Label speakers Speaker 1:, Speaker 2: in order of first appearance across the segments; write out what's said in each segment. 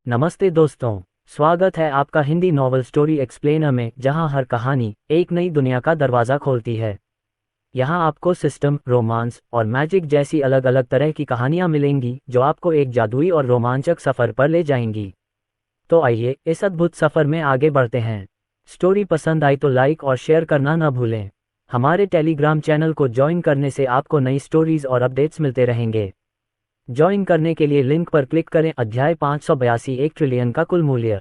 Speaker 1: नमस्ते दोस्तों, स्वागत है आपका हिंदी नॉवल स्टोरी एक्सप्लेनर में, जहां हर कहानी एक नई दुनिया का दरवाज़ा खोलती है। यहां आपको सिस्टम, रोमांस और मैजिक जैसी अलग अलग तरह की कहानियां मिलेंगी जो आपको एक जादुई और रोमांचक सफ़र पर ले जाएंगी। तो आइए इस अद्भुत सफ़र में आगे बढ़ते हैं। स्टोरी पसंद आई तो लाइक और शेयर करना न भूलें। हमारे टेलीग्राम चैनल को ज्वाइन करने से आपको नई स्टोरीज और अपडेट्स मिलते रहेंगे। ज्वाइन करने के लिए लिंक पर क्लिक करें। अध्याय 582 1 ट्रिलियन का कुल मूल्य।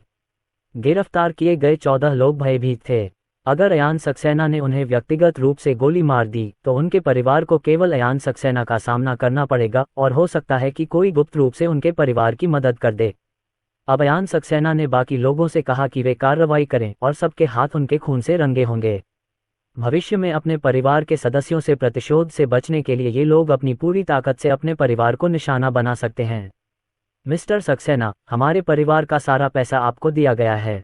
Speaker 1: गिरफ्तार किए गए 14 लोग भयभीत थे। अगर अयान सक्सेना ने उन्हें व्यक्तिगत रूप से गोली मार दी तो उनके परिवार को केवल अयान सक्सेना का सामना करना पड़ेगा और हो सकता है कि कोई गुप्त रूप से उनके परिवार की मदद कर दे। अब अयान सक्सेना ने बाकी लोगों से कहा कि वे कार्रवाई करें और सबके हाथ उनके खून से रंगे होंगे। भविष्य में अपने परिवार के सदस्यों से प्रतिशोध से बचने के लिए ये लोग अपनी पूरी ताकत से अपने परिवार को निशाना बना सकते हैं। मिस्टर सक्सेना, हमारे परिवार का सारा पैसा आपको दिया गया है।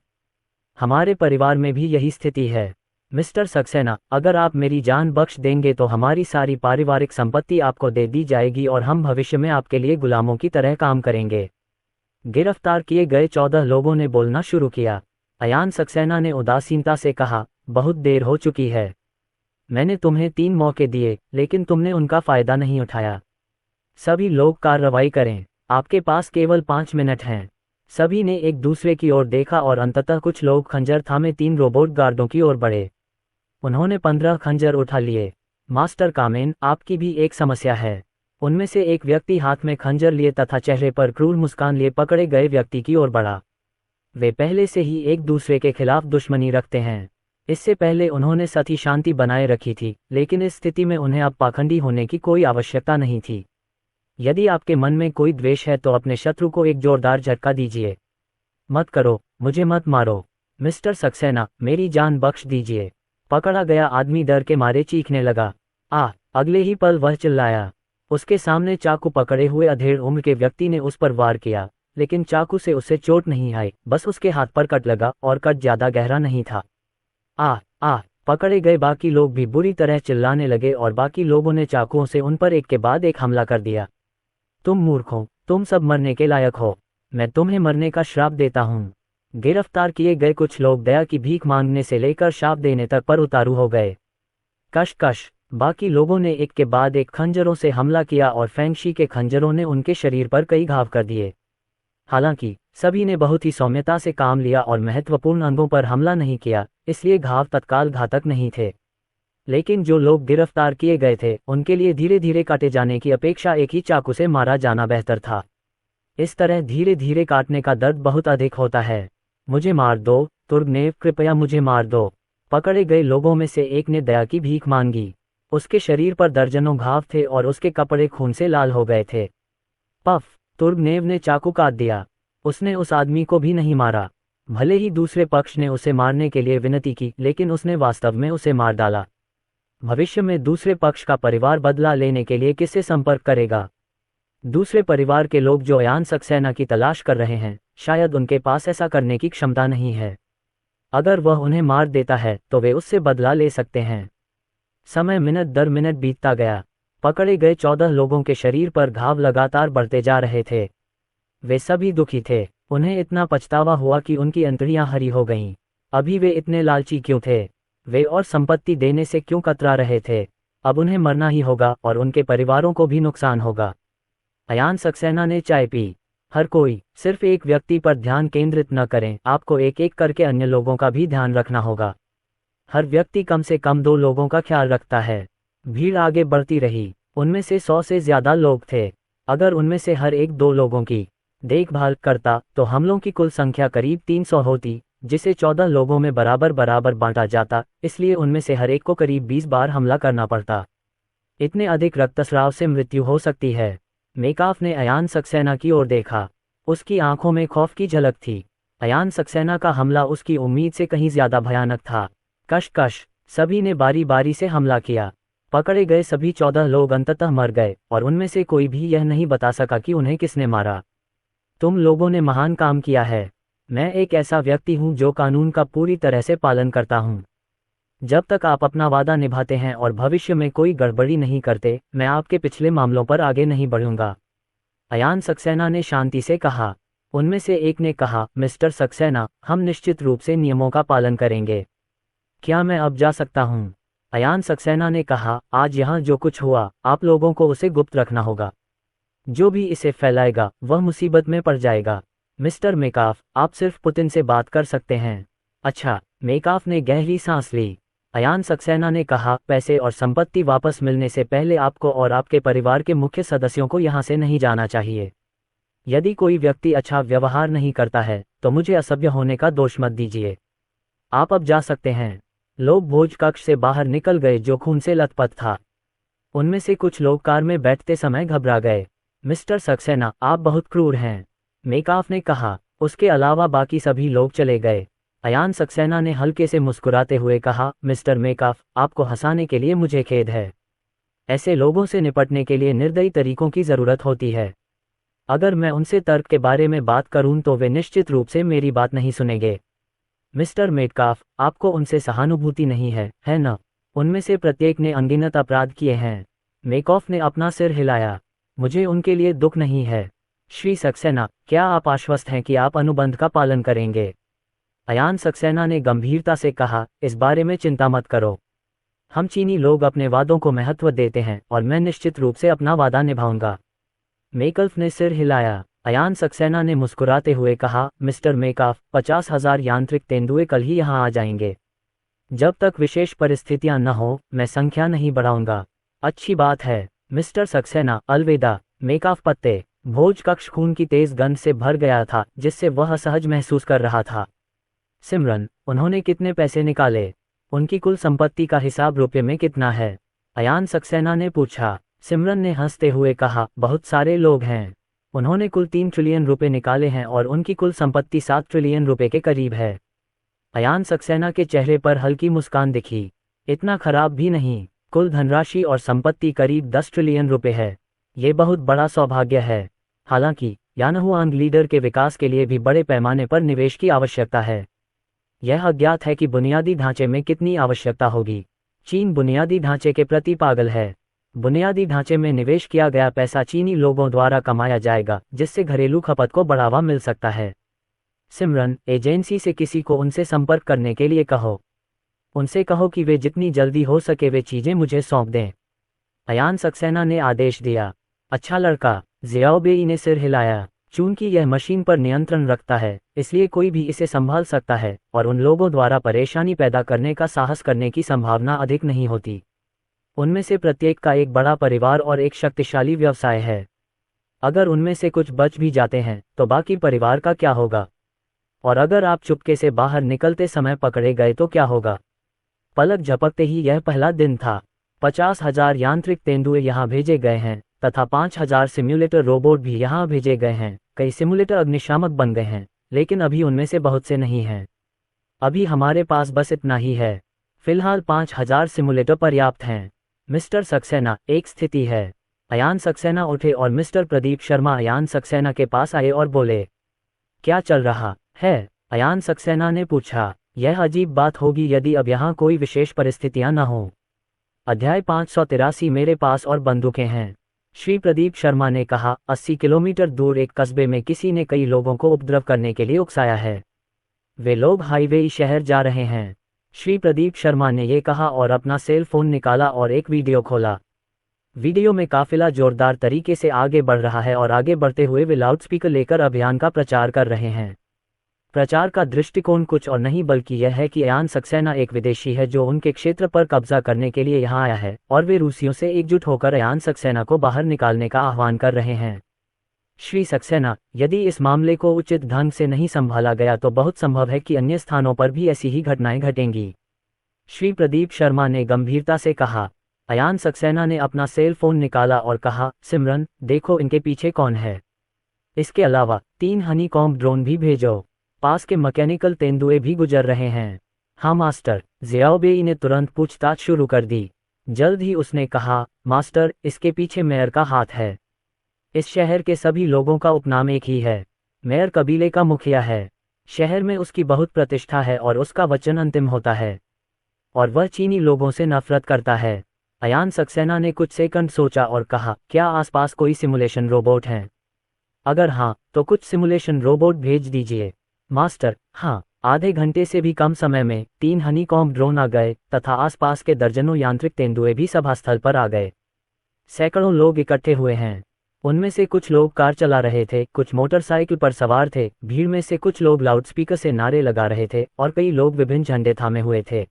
Speaker 1: हमारे परिवार में भी यही स्थिति है। मिस्टर सक्सेना, अगर आप मेरी जान बख्श देंगे तो हमारी सारी पारिवारिक संपत्ति आपको दे दी जाएगी और हम भविष्य में आपके लिए गुलामों की तरह काम करेंगे। गिरफ्तार किए गए 14 लोगों ने बोलना शुरू किया। अयान सक्सेना ने उदासीनता से कहा, बहुत देर हो चुकी है। मैंने तुम्हें 3 मौके दिए, लेकिन तुमने उनका फायदा नहीं उठाया। सभी लोग कार्रवाई करें, आपके पास केवल 5 मिनट हैं। सभी ने एक दूसरे की ओर देखा और अंततः कुछ लोग खंजर थामे 3 रोबोट गार्डों की ओर बढ़े। उन्होंने 15 खंजर उठा लिए। मास्टर कामेन, आपकी भी एक समस्या है। उनमें से एक व्यक्ति हाथ में खंजर लिए तथा चेहरे पर क्रूर मुस्कान लिए पकड़े गए व्यक्ति की ओर बढ़ा। वे पहले से ही एक दूसरे के खिलाफ दुश्मनी रखते हैं। इससे पहले उन्होंने सती शांति बनाए रखी थी, लेकिन इस स्थिति में उन्हें अब पाखंडी होने की कोई आवश्यकता नहीं थी। यदि आपके मन में कोई द्वेष है तो अपने शत्रु को एक जोरदार झटका दीजिए। मत करो, मुझे मत मारो। मिस्टर सक्सेना, मेरी जान बख्श दीजिए। पकड़ा गया आदमी डर के मारे चीखने लगा। अगले ही पल वह चिल्लाया। उसके सामने चाकू पकड़े हुए अधेड़ उम्र के व्यक्ति ने उस पर वार किया, लेकिन चाकू से उसे चोट नहीं आई, बस उसके हाथ पर कट लगा और कट ज्यादा गहरा नहीं था। पकड़े गए बाकी लोग भी बुरी तरह चिल्लाने लगे और बाकी लोगों ने चाकुओं से उन पर एक के बाद एक हमला कर दिया। तुम मूर्ख हो, तुम सब मरने के लायक हो। मैं तुम्हें मरने का श्राप देता हूँ। गिरफ्तार किए गए कुछ लोग दया की भीख मांगने से लेकर श्राप देने तक पर उतारू हो गए। कश बाकी लोगों ने एक के बाद एक खंजरों से हमला किया और फेंगशी के खंजरों ने उनके शरीर पर कई घाव कर दिए। हालांकि सभी ने बहुत ही सौम्यता से काम लिया और महत्वपूर्ण अंगों पर हमला नहीं किया, इसलिए घाव तत्काल घातक नहीं थे। लेकिन जो लोग गिरफ्तार किए गए थे उनके लिए धीरे धीरे काटे जाने की अपेक्षा एक ही चाकू से मारा जाना बेहतर था। इस तरह धीरे धीरे काटने का दर्द बहुत अधिक होता है। मुझे मार दो तुर्गनेव, कृपया मुझे मार दो। पकड़े गए लोगों में से एक ने दया की भीख मांगी। उसके शरीर पर दर्जनों घाव थे और उसके कपड़े खून से लाल हो गए थे। पफ, तुर्गनेव ने चाकू काट दिया। उसने उस आदमी को भी नहीं मारा। भले ही दूसरे पक्ष ने उसे मारने के लिए विनती की, लेकिन उसने वास्तव में उसे मार डाला। भविष्य में दूसरे पक्ष का परिवार बदला लेने के लिए किससे संपर्क करेगा? दूसरे परिवार के लोग जो अयान सक्सेना की तलाश कर रहे हैं, शायद उनके पास ऐसा करने की क्षमता नहीं है। अगर वह उन्हें मार देता है तो वे उससे बदला ले सकते हैं। समय मिनट दर मिनट बीतता गया। पकड़े गए 14 लोगों के शरीर पर घाव लगातार बढ़ते जा रहे थे। वे सभी दुखी थे। उन्हें इतना पछतावा हुआ कि उनकी अंतड़ियां हरी हो गईं। अभी वे इतने लालची क्यों थे? वे और संपत्ति देने से क्यों कतरा रहे थे? अब उन्हें मरना ही होगा और उनके परिवारों को भी नुकसान होगा। अयान सक्सेना ने चाय पी। हर कोई, सिर्फ एक व्यक्ति पर ध्यान केंद्रित न करें, आपको एक एक करके अन्य लोगों का भी ध्यान रखना होगा। हर व्यक्ति कम से कम 2 लोगों का ख्याल रखता है। भीड़ आगे बढ़ती रही। उनमें से 100 से ज्यादा लोग थे। अगर उनमें से हर एक 2 लोगों की देखभाल करता तो हमलों की कुल संख्या करीब 300 होती, जिसे 14 लोगों में बराबर बराबर बांटा जाता, इसलिए उनमें से हर एक को करीब 20 बार हमला करना पड़ता। इतने अधिक रक्तस्राव से मृत्यु हो सकती है। मेकाफ ने अयान सक्सेना की ओर देखा। उसकी आंखों में खौफ की झलक थी। अयान सक्सेना का हमला उसकी उम्मीद से कहीं ज्यादा भयानक था। कश सभी ने बारी बारी से हमला किया। पकड़े गए सभी 14 लोग अंततः मर गए और उनमें से कोई भी यह नहीं बता सका कि उन्हें किसने मारा। तुम लोगों ने महान काम किया है। मैं एक ऐसा व्यक्ति हूं जो कानून का पूरी तरह से पालन करता हूं। जब तक आप अपना वादा निभाते हैं और भविष्य में कोई गड़बड़ी नहीं करते, मैं आपके पिछले मामलों पर आगे नहीं बढ़ूंगा। अयान सक्सेना ने शांति से कहा। उनमें से एक ने कहा, मिस्टर सक्सेना, हम निश्चित रूप से नियमों का पालन करेंगे। क्या मैं अब जा सकता हूँ? अयान सक्सेना ने कहा, आज यहाँ जो कुछ हुआ, आप लोगों को उसे गुप्त रखना होगा। जो भी इसे फैलाएगा वह मुसीबत में पड़ जाएगा। मिस्टर मेकाफ, आप सिर्फ पुतिन से बात कर सकते हैं। अच्छा। मेकाफ ने गहरी सांस ली। अयान सक्सेना ने कहा, पैसे और संपत्ति वापस मिलने से पहले आपको और आपके परिवार के मुख्य सदस्यों को यहाँ से नहीं जाना चाहिए। यदि कोई व्यक्ति अच्छा व्यवहार नहीं करता है तो मुझे असभ्य होने का दोष मत दीजिए। आप अब जा सकते हैं। लोग भोज कक्ष से बाहर निकल गए जो खून से लथपथ था। उनमें से कुछ लोग कार में बैठते समय घबरा गए। मिस्टर सक्सेना, आप बहुत क्रूर हैं, मेकाफ ने कहा। उसके अलावा बाकी सभी लोग चले गए। अयान सक्सेना ने हल्के से मुस्कुराते हुए कहा, मिस्टर मेकाफ, आपको हंसाने के लिए मुझे खेद है। ऐसे लोगों से निपटने के लिए निर्दयी तरीकों की ज़रूरत होती है। अगर मैं उनसे तर्क के बारे में बात करूं तो वे निश्चित रूप से मेरी बात नहीं सुनेंगे। मिस्टर मेटकाफ, आपको उनसे सहानुभूति नहीं है ना? उनमें से प्रत्येक ने अनगिनत अपराध किए हैं। मेकॉफ ने अपना सिर हिलाया। मुझे उनके लिए दुख नहीं है। श्री सक्सेना, क्या आप आश्वस्त हैं कि आप अनुबंध का पालन करेंगे? अयान सक्सेना ने गंभीरता से कहा, इस बारे में चिंता मत करो। हम चीनी लोग अपने वादों को महत्व देते हैं और मैं निश्चित रूप से अपना वादा निभाऊंगा। मेकल्फ ने सिर हिलाया। अयान सक्सेना ने मुस्कुराते हुए कहा, मिस्टर मेकाफ, 50,000 यांत्रिक तेंदुए कल ही यहाँ आ जाएंगे। जब तक विशेष परिस्थितियां न हो मैं संख्या नहीं बढ़ाऊंगा। अच्छी बात है मिस्टर सक्सेना, अलविदा। मेकाफ पत्ते। भोज कक्ष खून की तेज गंध से भर गया था जिससे वह असहज महसूस कर रहा था। सिमरन, उन्होंने कितने पैसे निकाले? उनकी कुल संपत्ति का हिसाब रुपये में कितना है? अयान सक्सेना ने पूछा। सिमरन ने हंसते हुए कहा, बहुत सारे लोग हैं। उन्होंने कुल 3 ट्रिलियन रुपए निकाले हैं और उनकी कुल संपत्ति 7 ट्रिलियन रुपए के करीब है। अयान सक्सेना के चेहरे पर हल्की मुस्कान दिखी। इतना खराब भी नहीं। कुल धनराशि और संपत्ति करीब 10 ट्रिलियन रुपए है। ये बहुत बड़ा सौभाग्य है। हालांकि यानहुआंग लीडर के विकास के लिए भी बड़े पैमाने पर निवेश की आवश्यकता है। यह अज्ञात है कि बुनियादी ढांचे में कितनी आवश्यकता होगी। चीन बुनियादी ढांचे के प्रति पागल है। बुनियादी ढांचे में निवेश किया गया पैसा चीनी लोगों द्वारा कमाया जाएगा जिससे घरेलू खपत को बढ़ावा मिल सकता है। सिमरन, एजेंसी से किसी को उनसे संपर्क करने के लिए कहो। उनसे कहो कि वे जितनी जल्दी हो सके वे चीजें मुझे सौंप दें। अयान सक्सेना ने आदेश दिया। अच्छा लड़का। ज़ियाओबेई ने सिर हिलाया। चूंकि यह मशीन पर नियंत्रण रखता है इसलिए कोई भी इसे संभाल सकता है और उन लोगों द्वारा परेशानी पैदा करने का साहस करने की संभावना अधिक नहीं होती। उनमें से प्रत्येक का एक बड़ा परिवार और एक शक्तिशाली व्यवसाय है। अगर उनमें से कुछ बच भी जाते हैं तो बाकी परिवार का क्या होगा? और अगर आप चुपके से बाहर निकलते समय पकड़े गए तो क्या होगा? पलक झपकते ही यह पहला दिन था। 50,000 यांत्रिक तेंदुए यहाँ भेजे गए हैं तथा 5,000 सिम्युलेटर रोबोट भी यहाँ भेजे गए हैं। कई सिम्युलेटर अग्निशामक बन गए हैं लेकिन अभी उनमें से बहुत से नहीं हैं। अभी हमारे पास बस इतना ही है। फिलहाल 5,000 सिम्युलेटर पर्याप्त हैं। मिस्टर सक्सेना, एक स्थिति है। अयान सक्सेना उठे और मिस्टर प्रदीप शर्मा अयान सक्सेना के पास आए और बोले, क्या चल रहा है? अयान सक्सेना ने पूछा। यह अजीब बात होगी यदि अब यहाँ कोई विशेष परिस्थितियाँ न हो। अध्याय 583 मेरे पास और बंदूकें हैं। श्री प्रदीप शर्मा ने कहा, 80 किलोमीटर दूर एक कस्बे में किसी ने कई लोगों को उपद्रव करने के लिए उकसाया है। वे लोग हाईवे शहर जा रहे हैं। श्री प्रदीप शर्मा ने ये कहा और अपना सेल फोन निकाला और एक वीडियो खोला। वीडियो में काफिला जोरदार तरीके से आगे बढ़ रहा है और आगे बढ़ते हुए वे लाउडस्पीकर लेकर अभियान का प्रचार कर रहे हैं। प्रचार का दृष्टिकोण कुछ और नहीं बल्कि यह है कि अयान सक्सेना एक विदेशी है जो उनके क्षेत्र पर कब्जा करने के लिए यहाँ आया है और वे रूसियों से एकजुट होकर अयान सक्सेना को बाहर निकालने का आह्वान कर रहे हैं। श्री सक्सेना, यदि इस मामले को उचित ढंग से नहीं संभाला गया तो बहुत संभव है कि अन्य स्थानों पर भी ऐसी ही घटनाएं घटेंगी। श्री प्रदीप शर्मा ने गंभीरता से कहा। अयान सक्सेना ने अपना सेल फोन निकाला और कहा, सिमरन, देखो इनके पीछे कौन है। इसके अलावा 3 हनीकॉम्ब ड्रोन भी भेजो। पास के मैकेनिकल तेंदुए भी गुजर रहे हैं। हाँ मास्टर। ज़ियाओबेई ने तुरंत पूछताछ शुरू कर दी। जल्द ही उसने कहा, मास्टर, इसके पीछे मेयर का हाथ है। इस शहर के सभी लोगों का उपनाम एक ही है। मेयर कबीले का मुखिया है। शहर में उसकी बहुत प्रतिष्ठा है और उसका वचन अंतिम होता है। और वह चीनी लोगों से नफरत करता है। अयान सक्सेना ने कुछ सेकंड सोचा और कहा, क्या आसपास कोई सिमुलेशन रोबोट हैं? अगर हाँ, तो कुछ सिमुलेशन रोबोट भेज दीजिए। मास्टर, हाँ। आधे घंटे से भी कम समय में 3 हनीकॉम्ब ड्रोन आ गए तथा आसपास के दर्जनों यांत्रिक तेंदुए भी सभा स्थल पर आ गए। सैकड़ों लोग इकट्ठे हुए हैं। उनमें से कुछ लोग कार चला रहे थे, कुछ मोटरसाइकिल पर सवार थे। भीड़ में से कुछ लोग लाउडस्पीकर से नारे लगा रहे थे और कई लोग विभिन्न झंडे थामे हुए थे।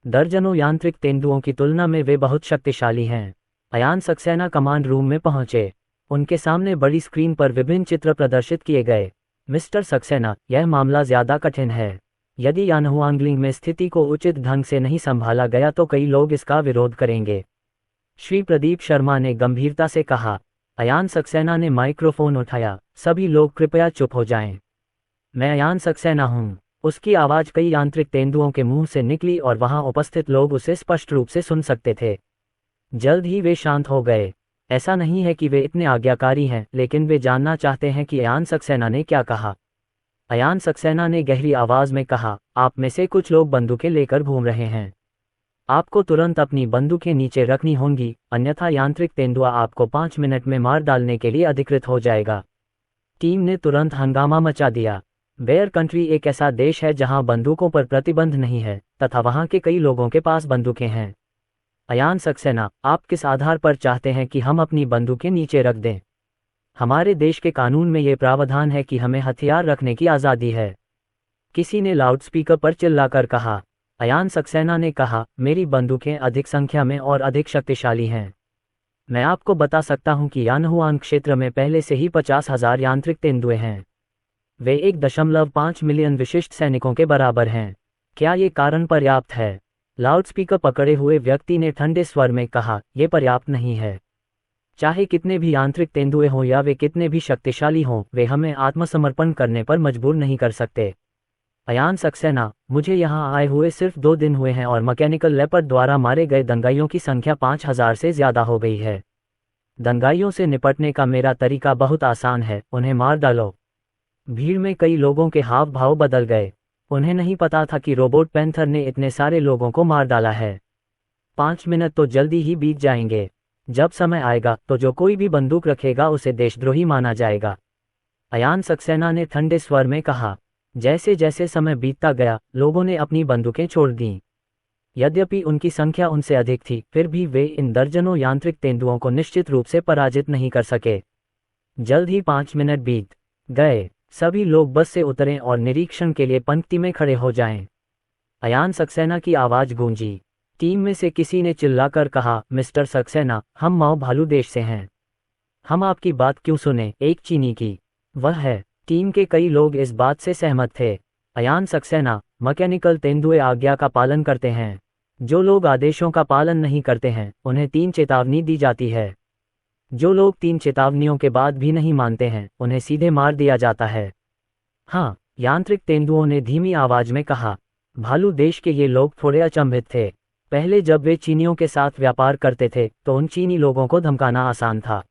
Speaker 1: दर्जनों यांत्रिक तेंदुओं की तुलना में वे बहुत शक्तिशाली हैं। अयान सक्सेना कमांड रूम में पहुंचे। उनके सामने बड़ी स्क्रीन पर विभिन्न चित्र प्रदर्शित किए गए। मिस्टर सक्सेना, यह मामला ज्यादा कठिन है। यदि यानहुआंगलिंग में स्थिति को उचित ढंग से नहीं संभाला गया तो कई लोग इसका विरोध करेंगे। श्री प्रदीप शर्मा ने गंभीरता से कहा। अयान सक्सेना ने माइक्रोफोन उठाया। सभी लोग कृपया चुप हो जाएं। मैं अयान सक्सेना हूं। उसकी आवाज कई यांत्रिक तेंदुओं के मुंह से निकली और वहां उपस्थित लोग उसे स्पष्ट रूप से सुन सकते थे। जल्द ही वे शांत हो गए। ऐसा नहीं है कि वे इतने आज्ञाकारी हैं, लेकिन वे जानना चाहते हैं कि अयान सक्सेना ने क्या कहा। अयान सक्सेना ने गहरी आवाज में कहा, आप में से कुछ लोग बंदूकें लेकर घूम रहे हैं। आपको तुरंत अपनी बंदूकें नीचे रखनी होंगी, अन्यथा यांत्रिक तेंदुआ आपको 5 मिनट में मार डालने के लिए अधिकृत हो जाएगा। टीम ने तुरंत हंगामा मचा दिया। बेयर कंट्री एक ऐसा देश है जहां बंदूकों पर प्रतिबंध नहीं है तथा वहां के कई लोगों के पास बंदूकें हैं। अयान सक्सेना, आप किस आधार पर चाहते हैं कि हम अपनी बंदूकें नीचे रख दें? हमारे देश के कानून में ये प्रावधान है कि हमें हथियार रखने की आज़ादी है। किसी ने लाउडस्पीकर पर चिल्लाकर कहा। अयान सक्सेना ने कहा, मेरी बंदूकें अधिक संख्या में और अधिक शक्तिशाली हैं। मैं आपको बता सकता हूं कि यानहुआन क्षेत्र में पहले से ही 50,000 यांत्रिक तेंदुए हैं। वे 1.5 मिलियन विशिष्ट सैनिकों के बराबर हैं। क्या ये कारण पर्याप्त है? लाउडस्पीकर पकड़े हुए व्यक्ति ने ठंडे स्वर में कहा, यह पर्याप्त नहीं है। चाहे कितने भी यांत्रिक तेंदुए हों या वे कितने भी शक्तिशाली हों, वे हमें आत्मसमर्पण करने पर मजबूर नहीं कर सकते। अयान सक्सेना, मुझे यहाँ आए हुए सिर्फ 2 दिन हुए हैं और मैकेनिकल लेपर्ड द्वारा मारे गए दंगाइयों की संख्या 5,000 से ज्यादा हो गई है। दंगाइयों से निपटने का मेरा तरीका बहुत आसान है, उन्हें मार डालो। भीड़ में कई लोगों के हाव भाव बदल गए। उन्हें नहीं पता था कि रोबोट पैंथर ने इतने सारे लोगों को मार डाला है। 5 मिनट तो जल्दी ही बीत जाएंगे। जब समय आएगा तो जो कोई भी बंदूक रखेगा उसे देशद्रोही माना जाएगा। अयान सक्सेना ने ठंडे स्वर में कहा। जैसे जैसे समय बीतता गया, लोगों ने अपनी बंदूकें छोड़ दीं। यद्यपि उनकी संख्या उनसे अधिक थी, फिर भी वे इन दर्जनों यांत्रिक तेंदुओं को निश्चित रूप से पराजित नहीं कर सके। जल्द ही 5 मिनट बीत गए। सभी लोग बस से उतरें और निरीक्षण के लिए पंक्ति में खड़े हो जाएं। अयान सक्सेना की आवाज गूंजी। टीम में से किसी ने चिल्लाकर कहा, मिस्टर सक्सेना, हम माओ भालू देश से हैं। हम आपकी बात क्यों सुने? एक चीनी की। वह है। टीम के कई लोग इस बात से सहमत थे। अयान सक्सेना, मैकेनिकल तेंदुए आज्ञा का पालन करते हैं। जो लोग आदेशों का पालन नहीं करते हैं, उन्हें 3 चेतावनी दी जाती है। जो लोग 3 चेतावनियों के बाद भी नहीं मानते हैं, उन्हें सीधे मार दिया जाता है। हाँ, यांत्रिक तेंदुओं ने धीमी आवाज में कहा। भालू देश के ये लोग थोड़े अचंभित थे। पहले जब वे चीनियों के साथ व्यापार करते थे तो उन चीनी लोगों को धमकाना आसान था।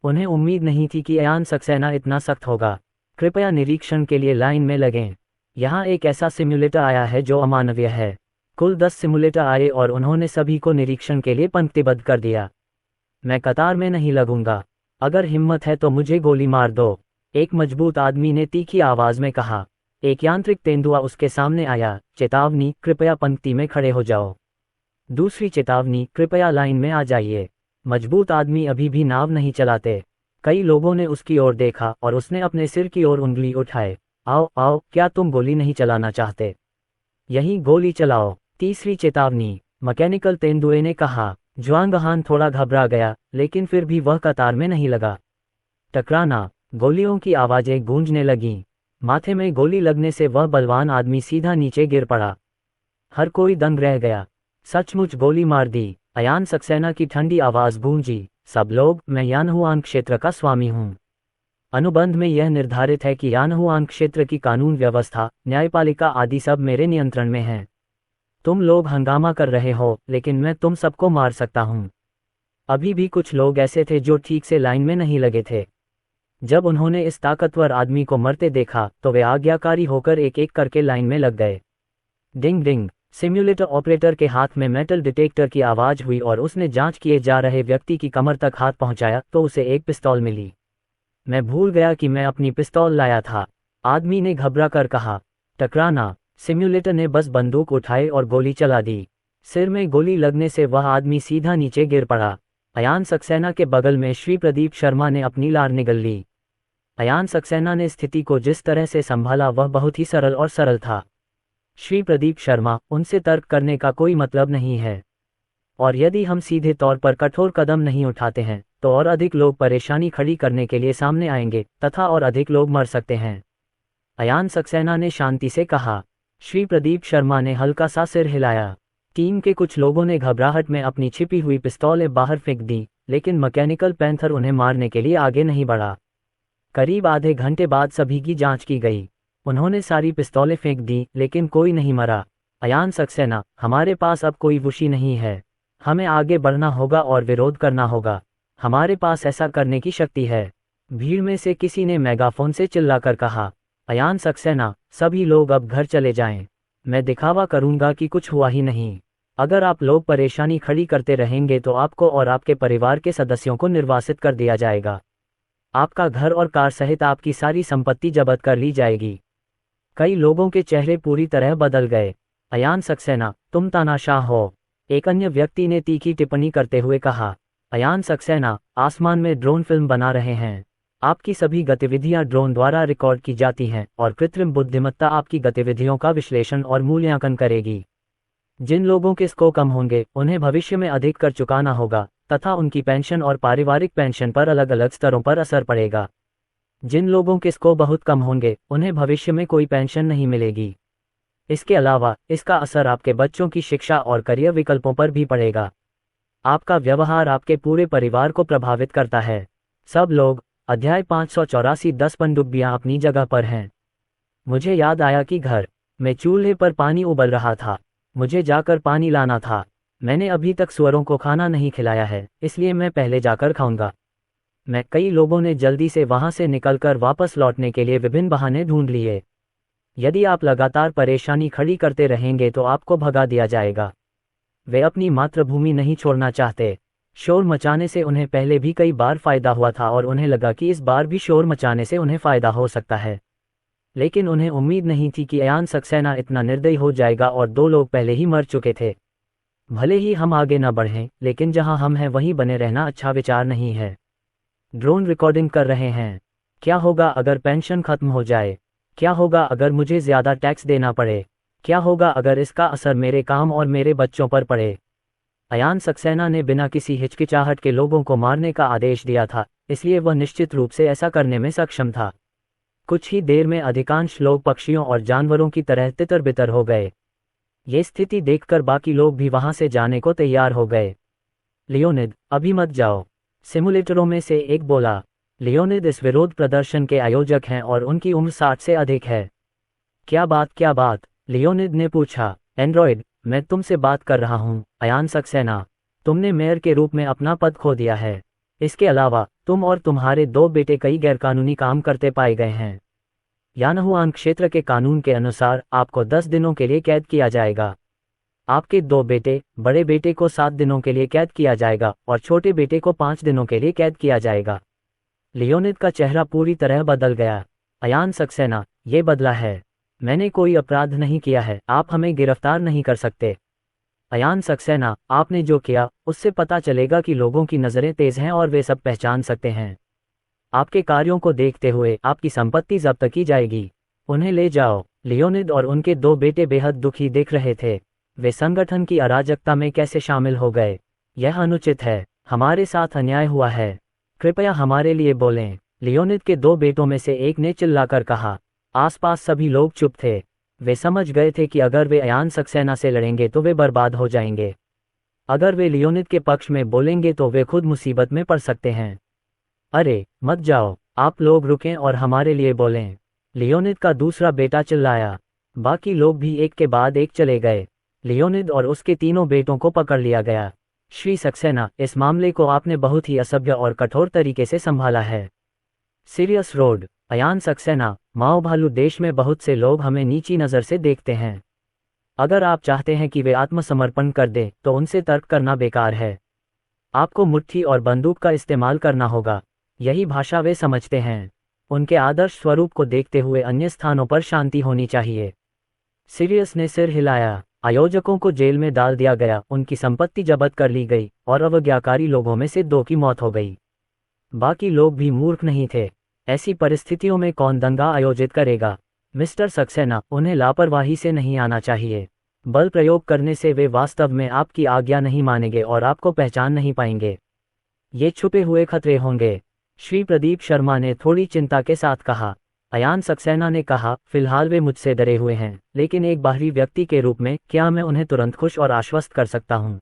Speaker 1: उन्हें उम्मीद नहीं थी कि अयान सक्सेना इतना सख्त होगा। कृपया निरीक्षण के लिए लाइन में लगें। यहाँ एक ऐसा सिम्युलेटर आया है जो अमानवीय है। कुल 10 सिम्युलेटर आए और उन्होंने सभी को निरीक्षण के लिए पंक्तिबद्ध कर दिया। मैं कतार में नहीं लगूंगा। अगर हिम्मत है तो मुझे गोली मार दो, एक मजबूत आदमी ने तीखी आवाज में कहा। एक यांत्रिक तेंदुआ उसके सामने आया। चेतावनी, कृपया पंक्ति में खड़े हो जाओ। दूसरी चेतावनी, कृपया लाइन में आ जाइए। मजबूत आदमी अभी भी नाव नहीं चलाते। कई लोगों ने उसकी ओर देखा और उसने अपने सिर की ओर उंगली उठाए। आओ आओ, क्या तुम गोली नहीं चलाना चाहते? यही गोली चलाओ। तीसरी चेतावनी, मैकेनिकल तेंदुए ने कहा। ज्वांगहान थोड़ा घबरा गया, लेकिन फिर भी वह कतार में नहीं लगा। टकराना, गोलियों की आवाजें गूंजने लगीं। माथे में गोली लगने से वह बलवान आदमी सीधा नीचे गिर पड़ा। हर कोई दंग रह गया। सचमुच गोली मार दी। अयान सक्सेना की ठंडी आवाज गूंजी। सब लोग, मैं यानहुआन क्षेत्र का स्वामी हूँ। अनुबंध में यह निर्धारित है कि यानहुआन क्षेत्र की कानून व्यवस्था, न्यायपालिका आदि सब मेरे नियंत्रण में हैं। तुम लोग हंगामा कर रहे हो, लेकिन मैं तुम सबको मार सकता हूँ। अभी भी कुछ लोग ऐसे थे जो ठीक से लाइन में नहीं लगे थे। जब उन्होंने इस ताकतवर आदमी को मरते देखा तो वे आज्ञाकारी होकर एक एक करके लाइन में लग गए। डिंग डिंग, सिम्युलेटर ऑपरेटर के हाथ में मेटल डिटेक्टर की आवाज हुई और उसने जांच किए जा रहे व्यक्ति की कमर तक हाथ पहुंचाया तो उसे एक पिस्तौल मिली। मैं भूल गया कि मैं अपनी पिस्तौल लाया था, आदमी ने घबरा कर कहा। टकराना। सिम्युलेटर ने बस बंदूक उठाई और गोली चला दी। सिर में गोली लगने से वह आदमी सीधा नीचे गिर पड़ा। अयान सक्सेना के बगल में श्री प्रदीप शर्मा ने अपनी लार निगल ली। अयान सक्सेना ने स्थिति को जिस तरह से संभाला वह बहुत ही सरल और सरल था। श्री प्रदीप शर्मा, उनसे तर्क करने का कोई मतलब नहीं है, और यदि हम सीधे तौर पर कठोर कदम नहीं उठाते हैं तो और अधिक लोग परेशानी खड़ी करने के लिए सामने आएंगे तथा और अधिक लोग मर सकते हैं, अयान सक्सेना ने शांति से कहा। श्री प्रदीप शर्मा ने हल्का सा सिर हिलाया। टीम के कुछ लोगों ने घबराहट में अपनी छिपी हुई पिस्तौलें बाहर फेंक दी, लेकिन मैकेनिकल पैंथर उन्हें मारने के लिए आगे नहीं बढ़ा। करीब आधे घंटे बाद सभी की जांच की गई। उन्होंने सारी पिस्तौलें फेंक दी, लेकिन कोई नहीं मरा। अयान सक्सेना, हमारे पास अब कोई वुशी नहीं है। हमें आगे बढ़ना होगा और विरोध करना होगा। हमारे पास ऐसा करने की शक्ति है। भीड़ में से किसी ने मेगाफोन से चिल्लाकर कहा। अयान सक्सेना, सभी लोग अब घर चले जाएं। मैं दिखावा करूंगा कि कुछ हुआ ही नहीं। अगर आप लोग परेशानी खड़ी करते रहेंगे तो आपको और आपके परिवार के सदस्यों को निर्वासित कर दिया जाएगा। आपका घर और कार सहित आपकी सारी संपत्ति जब्त कर ली जाएगी। कई लोगों के चेहरे पूरी तरह बदल गए। अयान सक्सेना, तुम तानाशाह हो, एक अन्य व्यक्ति ने तीखी टिप्पणी करते हुए कहा। अयान सक्सेना, आसमान में ड्रोन फिल्म बना रहे हैं। आपकी सभी गतिविधियां ड्रोन द्वारा रिकॉर्ड की जाती हैं और कृत्रिम बुद्धिमत्ता आपकी गतिविधियों का विश्लेषण और मूल्यांकन करेगी। जिन लोगों के स्कोर कम होंगे उन्हें भविष्य में अधिक कर चुकाना होगा तथा उनकी पेंशन और पारिवारिक पेंशन पर अलग अलग स्तरों पर असर पड़ेगा। जिन लोगों के स्कोर बहुत कम होंगे उन्हें भविष्य में कोई पेंशन नहीं मिलेगी। इसके अलावा इसका असर आपके बच्चों की शिक्षा और करियर विकल्पों पर भी पड़ेगा। आपका व्यवहार आपके पूरे परिवार को प्रभावित करता है। सब लोग। अध्याय 584। 10 पनडुब्बियां अपनी जगह पर हैं। मुझे याद आया कि घर में चूल्हे पर पानी उबल रहा था। मुझे जाकर पानी लाना था। मैंने अभी तक सुअरों को खाना नहीं खिलाया है, इसलिए मैं पहले जाकर खाऊंगा। कई लोगों ने जल्दी से वहां से निकलकर वापस लौटने के लिए विभिन्न बहाने ढूंढ लिए। यदि आप लगातार परेशानी खड़ी करते रहेंगे तो आपको भगा दिया जाएगा। वे अपनी मातृभूमि नहीं छोड़ना चाहते। शोर मचाने से उन्हें पहले भी कई बार फायदा हुआ था और उन्हें लगा कि इस बार भी शोर मचाने से उन्हें फायदा हो सकता है, लेकिन उन्हें उम्मीद नहीं थी कि अयान सक्सेना इतना निर्दयी हो जाएगा और 2 लोग पहले ही मर चुके थे। भले ही हम आगे न बढ़ें, लेकिन जहां हम हैं वहीं बने रहना अच्छा विचार नहीं है। ड्रोन रिकॉर्डिंग कर रहे हैं। क्या होगा अगर पेंशन खत्म हो जाए? क्या होगा अगर मुझे ज्यादा टैक्स देना पड़े? क्या होगा अगर इसका असर मेरे काम और मेरे बच्चों पर पड़े? अयान सक्सेना ने बिना किसी हिचकिचाहट के लोगों को मारने का आदेश दिया था, इसलिए वह निश्चित रूप से ऐसा करने में सक्षम था। कुछ ही देर में अधिकांश लोग पक्षियों और जानवरों की तरह तितर बितर हो गए। ये स्थिति देखकर बाकी लोग भी वहां से जाने को तैयार हो गए। लियोनिद, अभी मत जाओ, सिमुलेटरों में से एक बोला। लियोनिद इस विरोध प्रदर्शन के आयोजक हैं और उनकी उम्र 60 से अधिक है। क्या बात? लियोनिद ने पूछा। एंड्रॉयड, मैं तुमसे बात कर रहा हूं। अयान सक्सेना, तुमने मेयर के रूप में अपना पद खो दिया है। इसके अलावा तुम और तुम्हारे 2 बेटे कई गैरकानूनी काम करते पाए गए हैं। यानहुआन क्षेत्र के कानून के अनुसार आपको 10 दिनों के लिए कैद किया जाएगा। आपके 2 बेटे, बड़े बेटे को 7 दिनों के लिए कैद किया जाएगा और छोटे बेटे को 5 दिनों के लिए कैद किया जाएगा। लियोनिद का चेहरा पूरी तरह बदल गया। अयान सक्सेना, ये बदला है। मैंने कोई अपराध नहीं किया है, आप हमें गिरफ्तार नहीं कर सकते। अयान सक्सेना, आपने जो किया उससे पता चलेगा कि लोगों की नज़रें तेज हैं और वे सब पहचान सकते हैं। आपके कार्यों को देखते हुए आपकी संपत्ति जब्त की जाएगी। उन्हें ले जाओ। लियोनिद और उनके 2 बेटे बेहद दुखी दिख रहे थे। वे संगठन की अराजकता में कैसे शामिल हो गए? यह अनुचित है। हमारे साथ अन्याय हुआ है। कृपया हमारे लिए बोलें। लियोनिद के 2 बेटों में से एक ने चिल्लाकर कहा। आसपास सभी लोग चुप थे। वे समझ गए थे कि अगर वे अयान सक्सेना से लड़ेंगे तो वे बर्बाद हो जाएंगे। अगर वे लियोनिद के पक्ष में बोलेंगे तो वे खुद मुसीबत में पड़ सकते हैं। अरे मत जाओ, आप लोग रुकें और हमारे लिए बोलें। लियोनिद का दूसरा बेटा चिल्लाया। बाकी लोग भी एक के बाद एक चले गए। लियोनिद और उसके 3 बेटों को पकड़ लिया गया। श्री सक्सेना, इस मामले को आपने बहुत ही असभ्य और कठोर तरीके से संभाला है। Serious road. Ayan Saxena, Mao भालू देश में बहुत से लोग हमें नीची नज़र से देखते हैं। अगर आप चाहते हैं कि वे आत्मसमर्पण कर दें तो उनसे तर्क करना बेकार है। आपको मुट्ठी और बंदूक का इस्तेमाल करना होगा। यही भाषा वे समझते हैं। उनके आदर्श स्वरूप को देखते हुए अन्य स्थानों पर शांति होनी चाहिए। सीरियस ने सिर हिलाया। आयोजकों को जेल में डाल दिया गया, उनकी संपत्ति जब्त कर ली गई और अवज्ञाकारी लोगों में से 2 की मौत हो गई। बाकी लोग भी मूर्ख नहीं थे। ऐसी परिस्थितियों में कौन दंगा आयोजित करेगा? मिस्टर सक्सेना, उन्हें लापरवाही से नहीं आना चाहिए। बल प्रयोग करने से वे वास्तव में आपकी आज्ञा नहीं मानेंगे और आपको पहचान नहीं पाएंगे। ये छुपे हुए खतरे होंगे। श्री प्रदीप शर्मा ने थोड़ी चिंता के साथ कहा। अयान सक्सेना ने कहा, फिलहाल वे मुझसे डरे हुए हैं, लेकिन एक बाहरी व्यक्ति के रूप में क्या मैं उन्हें तुरंत खुश और आश्वस्त कर सकता हूँ?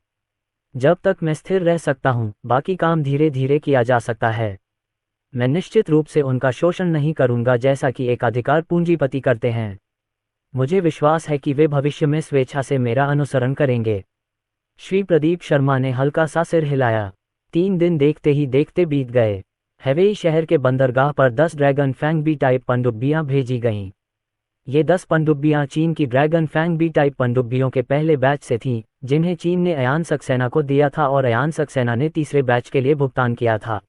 Speaker 1: जब तक मैं स्थिर रह सकता हूँ, बाकी काम धीरे धीरे किया जा सकता है। मैं निश्चित रूप से उनका शोषण नहीं करूंगा जैसा कि एकाधिकार पूंजीपति करते हैं। मुझे विश्वास है कि वे भविष्य में स्वेच्छा से मेरा अनुसरण करेंगे। श्री प्रदीप शर्मा ने हल्का सा सिर हिलाया। 3 दिन देखते ही देखते बीत गए। हेवेई शहर के बंदरगाह पर 10 ड्रैगन फैंग बी टाइप पनडुब्बियां भेजी गईं। ये 10 पनडुब्बियां चीन की ड्रैगन फैंग बी टाइप पनडुब्बियों के पहले बैच से थीं, जिन्हें चीन ने अयान सक्सेना को दिया था और अयान सक्सेना ने तीसरे बैच के लिए भुगतान किया था।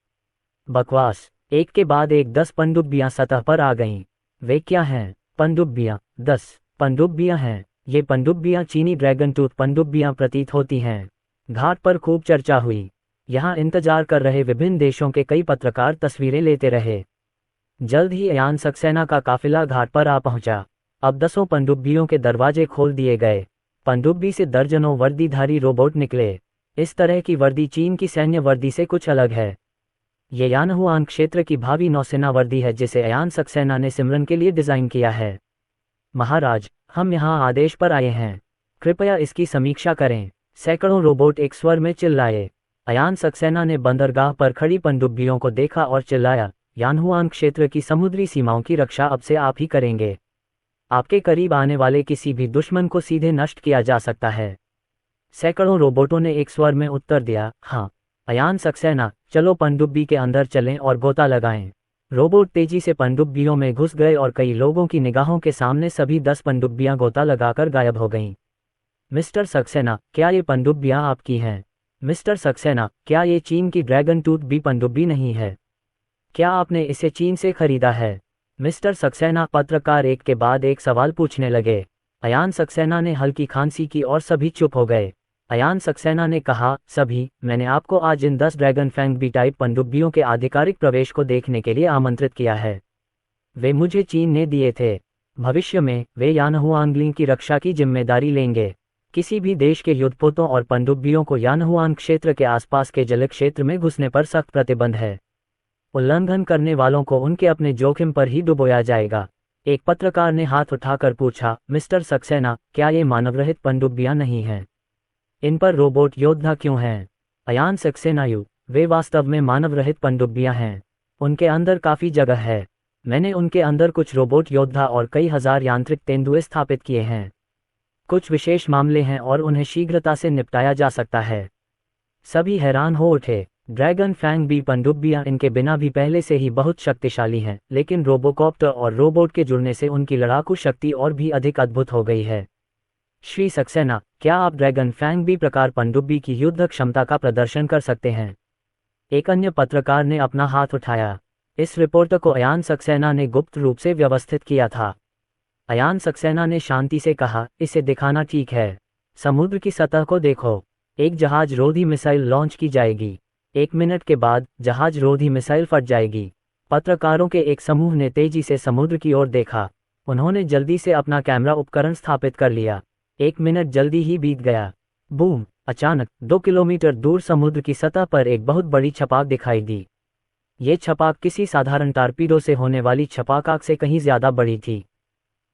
Speaker 1: बकवास। एक के बाद एक 10 पनडुब्बियां सतह पर आ गईं। वे क्या हैं? पनडुब्बियां। 10 पनडुब्बियां हैं। ये पनडुब्बियां चीनी ड्रैगन टूथ पनडुब्बियां प्रतीत होती हैं। घाट पर खूब चर्चा हुई। यहाँ इंतजार कर रहे विभिन्न देशों के कई पत्रकार तस्वीरें लेते रहे। जल्द ही अयान सक्सेना का काफिला घाट पर आ पहुंचा। अब 10 पनडुब्बियों के दरवाजे खोल दिए गए। पनडुब्बी से दर्जनों वर्दीधारी रोबोट निकले। इस तरह की वर्दी चीन की सैन्य वर्दी से कुछ अलग है। ये यानहुआन क्षेत्र की भावी नौसेना वर्दी है जिसे अयान सक्सेना ने सिमरन के लिए डिजाइन किया है। महाराज, हम यहाँ आदेश पर आए हैं। कृपया इसकी समीक्षा करें। सैकड़ों रोबोट एक स्वर में चिल्लाए। अयान सक्सेना ने बंदरगाह पर खड़ी पनडुब्बियों को देखा और चिल्लाया, यानहुआन क्षेत्र की समुद्री सीमाओं की रक्षा अब से आप ही करेंगे। आपके करीब आने वाले किसी भी दुश्मन को सीधे नष्ट किया जा सकता है। सैकड़ों रोबोटों ने एक स्वर में उत्तर दिया, हाँ अयान सक्सेना, चलो पनडुब्बी के अंदर चलें और गोता लगाएं। रोबोट तेजी से पनडुब्बियों में घुस गए और कई लोगों की निगाहों के सामने सभी 10 पनडुब्बियां गोता लगाकर गायब हो गईं। मिस्टर सक्सेना, क्या ये पनडुब्बियां आपकी हैं? मिस्टर सक्सेना, क्या ये चीन की ड्रैगन टूथ बी पनडुब्बी नहीं है? क्या आपने इसे चीन से खरीदा है? मिस्टर सक्सेना, पत्रकार एक के बाद एक सवाल पूछने लगे। अयान सक्सेना ने हल्की खांसी की और सभी चुप हो गए। अयान सक्सेना ने कहा, सभी, मैंने आपको आज इन 10 ड्रैगन फैंग बी टाइप पनडुब्बियों के आधिकारिक प्रवेश को देखने के लिए आमंत्रित किया है। वे मुझे चीन ने दिए थे। भविष्य में वे यानहुआंग की रक्षा की जिम्मेदारी लेंगे। किसी भी देश के युद्धपोतों और पनडुब्बियों को यानहुआन क्षेत्र के आसपास के जल क्षेत्र में घुसने पर सख्त प्रतिबंध है। उल्लंघन करने वालों को उनके अपने जोखिम पर ही डुबोया जाएगा। एक पत्रकार ने हाथ उठाकर पूछा, मिस्टर सक्सेना, क्या ये मानवरहित पनडुब्बियां नहीं हैं? इन पर रोबोट योद्धा क्यों हैं? अयान सक्सेनायु, वे वास्तव में मानवरहित पनडुब्बियां हैं। उनके अंदर काफ़ी जगह है। मैंने उनके अंदर कुछ रोबोट योद्धा और कई हजार यांत्रिक तेंदुए स्थापित किए हैं। कुछ विशेष मामले हैं और उन्हें शीघ्रता से निपटाया जा सकता है। सभी हैरान हो उठे। ड्रैगन फैंग बी पनडुब्बियां इनके बिना भी पहले से ही बहुत शक्तिशाली हैं, लेकिन रोबोकॉप्टर और रोबोट के जुड़ने से उनकी लड़ाकू शक्ति और भी अधिक अद्भुत हो गई है। श्री सक्सेना, क्या आप ड्रैगन फैंग बी प्रकार पनडुब्बी की युद्ध क्षमता का प्रदर्शन कर सकते हैं? एक अन्य पत्रकार ने अपना हाथ उठाया। इस रिपोर्ट को अयान सक्सेना ने गुप्त रूप से व्यवस्थित किया था। अयान सक्सेना ने शांति से कहा, इसे दिखाना ठीक है। समुद्र की सतह को देखो। एक जहाज रोधी मिसाइल लॉन्च की जाएगी। 1 मिनट के बाद जहाज रोधी मिसाइल फट जाएगी। पत्रकारों के एक समूह ने तेजी से समुद्र की ओर देखा। उन्होंने जल्दी से अपना कैमरा उपकरण स्थापित कर लिया। 1 मिनट जल्दी ही बीत गया। बूम! अचानक 2 किलोमीटर दूर समुद्र की सतह पर एक बहुत बड़ी छपाक दिखाई दी। ये छपाक किसी साधारण टारपीडो से होने वाली छपाक आग से कहीं ज्यादा बड़ी थी।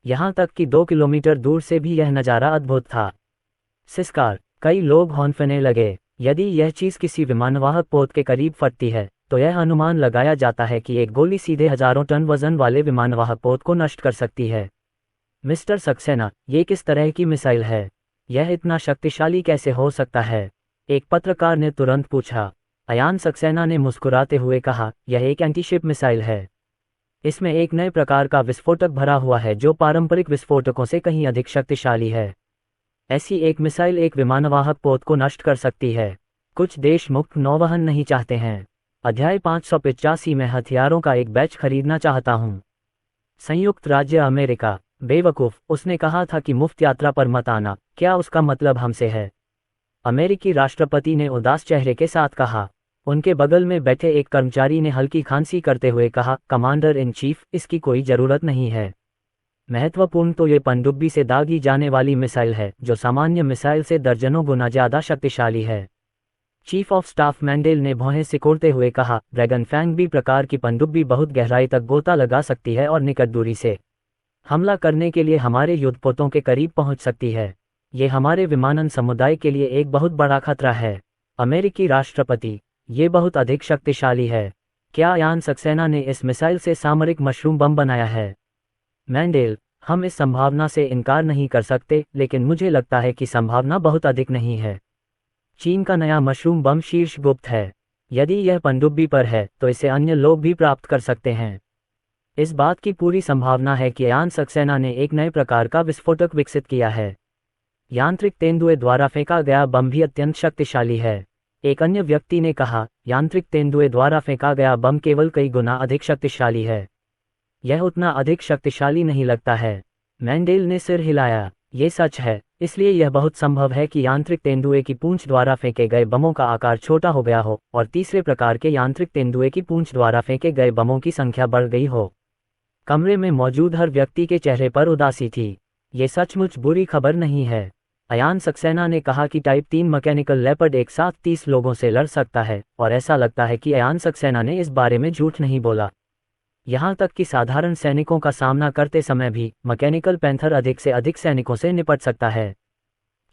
Speaker 1: यहाँ तक कि 2 किलोमीटर दूर से भी यह नज़ारा अद्भुत था। सिसकार! कई लोग हौंफने लगे। यदि यह चीज़ किसी विमानवाहक पोत के करीब फटती है, तो यह अनुमान लगाया जाता है कि एक गोली सीधे हजारों टन वजन वाले विमानवाहक पोत को नष्ट कर सकती है। मिस्टर सक्सेना, ये किस तरह की मिसाइल है? यह इतना शक्तिशाली कैसे हो सकता है? एक पत्रकार ने तुरंत पूछा। अयान सक्सेना ने मुस्कुराते हुए कहा, यह एक एंटीशिप मिसाइल है। इसमें एक नए प्रकार का विस्फोटक भरा हुआ है जो पारंपरिक विस्फोटकों से कहीं अधिक शक्तिशाली है। ऐसी एक मिसाइल एक विमानवाहक पोत को नष्ट कर सकती है। कुछ देश मुक्त नौवहन नहीं चाहते हैं। अध्याय 585 में हथियारों का एक बैच खरीदना चाहता हूँ। संयुक्त राज्य अमेरिका। बेवकूफ, उसने कहा था कि मुफ्त यात्रा पर मत आना, क्या उसका मतलब हमसे है? अमेरिकी राष्ट्रपति ने उदास चेहरे के साथ कहा। उनके बगल में बैठे एक कर्मचारी ने हल्की खांसी करते हुए कहा, कमांडर इन चीफ, इसकी कोई जरूरत नहीं है। महत्वपूर्ण तो ये पनडुब्बी से दागी जाने वाली मिसाइल है, जो सामान्य मिसाइल से दर्जनों गुना ज्यादा शक्तिशाली है। चीफ ऑफ स्टाफ मैंडेल ने भौहें सिकोड़ते हुए कहा, ड्रैगन फैंग बी प्रकार की पनडुब्बी बहुत गहराई तक गोता लगा सकती है और निकट दूरी से हमला करने के लिए हमारे युद्धपोतों के करीब पहुंच सकती है। ये हमारे विमानन समुदाय के लिए एक बहुत बड़ा खतरा है। अमेरिकी राष्ट्रपति, ये बहुत अधिक शक्तिशाली है। क्या अयान सक्सेना ने इस मिसाइल से सामरिक मशरूम बम बनाया है? मैंडेल, हम इस संभावना से इनकार नहीं कर सकते, लेकिन मुझे लगता है कि संभावना बहुत अधिक नहीं है। चीन का नया मशरूम बम शीर्ष गुप्त है। यदि यह पनडुब्बी पर है तो इसे अन्य लोग भी प्राप्त कर सकते हैं। इस बात की पूरी संभावना है कि अयान सक्सेना ने एक नए प्रकार का विस्फोटक विकसित किया है। यांत्रिक तेंदुए द्वारा फेंका गया बम भी अत्यंत शक्तिशाली है। एक अन्य व्यक्ति ने कहा, यांत्रिक तेंदुए द्वारा फेंका गया बम केवल कई गुना अधिक शक्तिशाली है। यह उतना अधिक शक्तिशाली नहीं लगता है। मैंडेल ने सिर हिलाया। ये सच है, इसलिए यह बहुत संभव है कि यांत्रिक तेंदुए की पूंछ द्वारा फेंके गए बमों का आकार छोटा हो गया हो और तीसरे प्रकार के यांत्रिक तेंदुए की पूंछ द्वारा फेंके गए बमों की संख्या बढ़ गई हो। कमरे में मौजूद हर व्यक्ति के चेहरे पर उदासी थी। ये सचमुच बुरी खबर नहीं है। अयान सक्सेना ने कहा कि टाइप 3 मैकेनिकल लेपर्ड एक साथ 30 लोगों से लड़ सकता है, और ऐसा लगता है कि अयान सक्सेना ने इस बारे में झूठ नहीं बोला। यहाँ तक कि साधारण सैनिकों का सामना करते समय भी मैकेनिकल पैंथर अधिक से अधिक सैनिकों से निपट सकता है।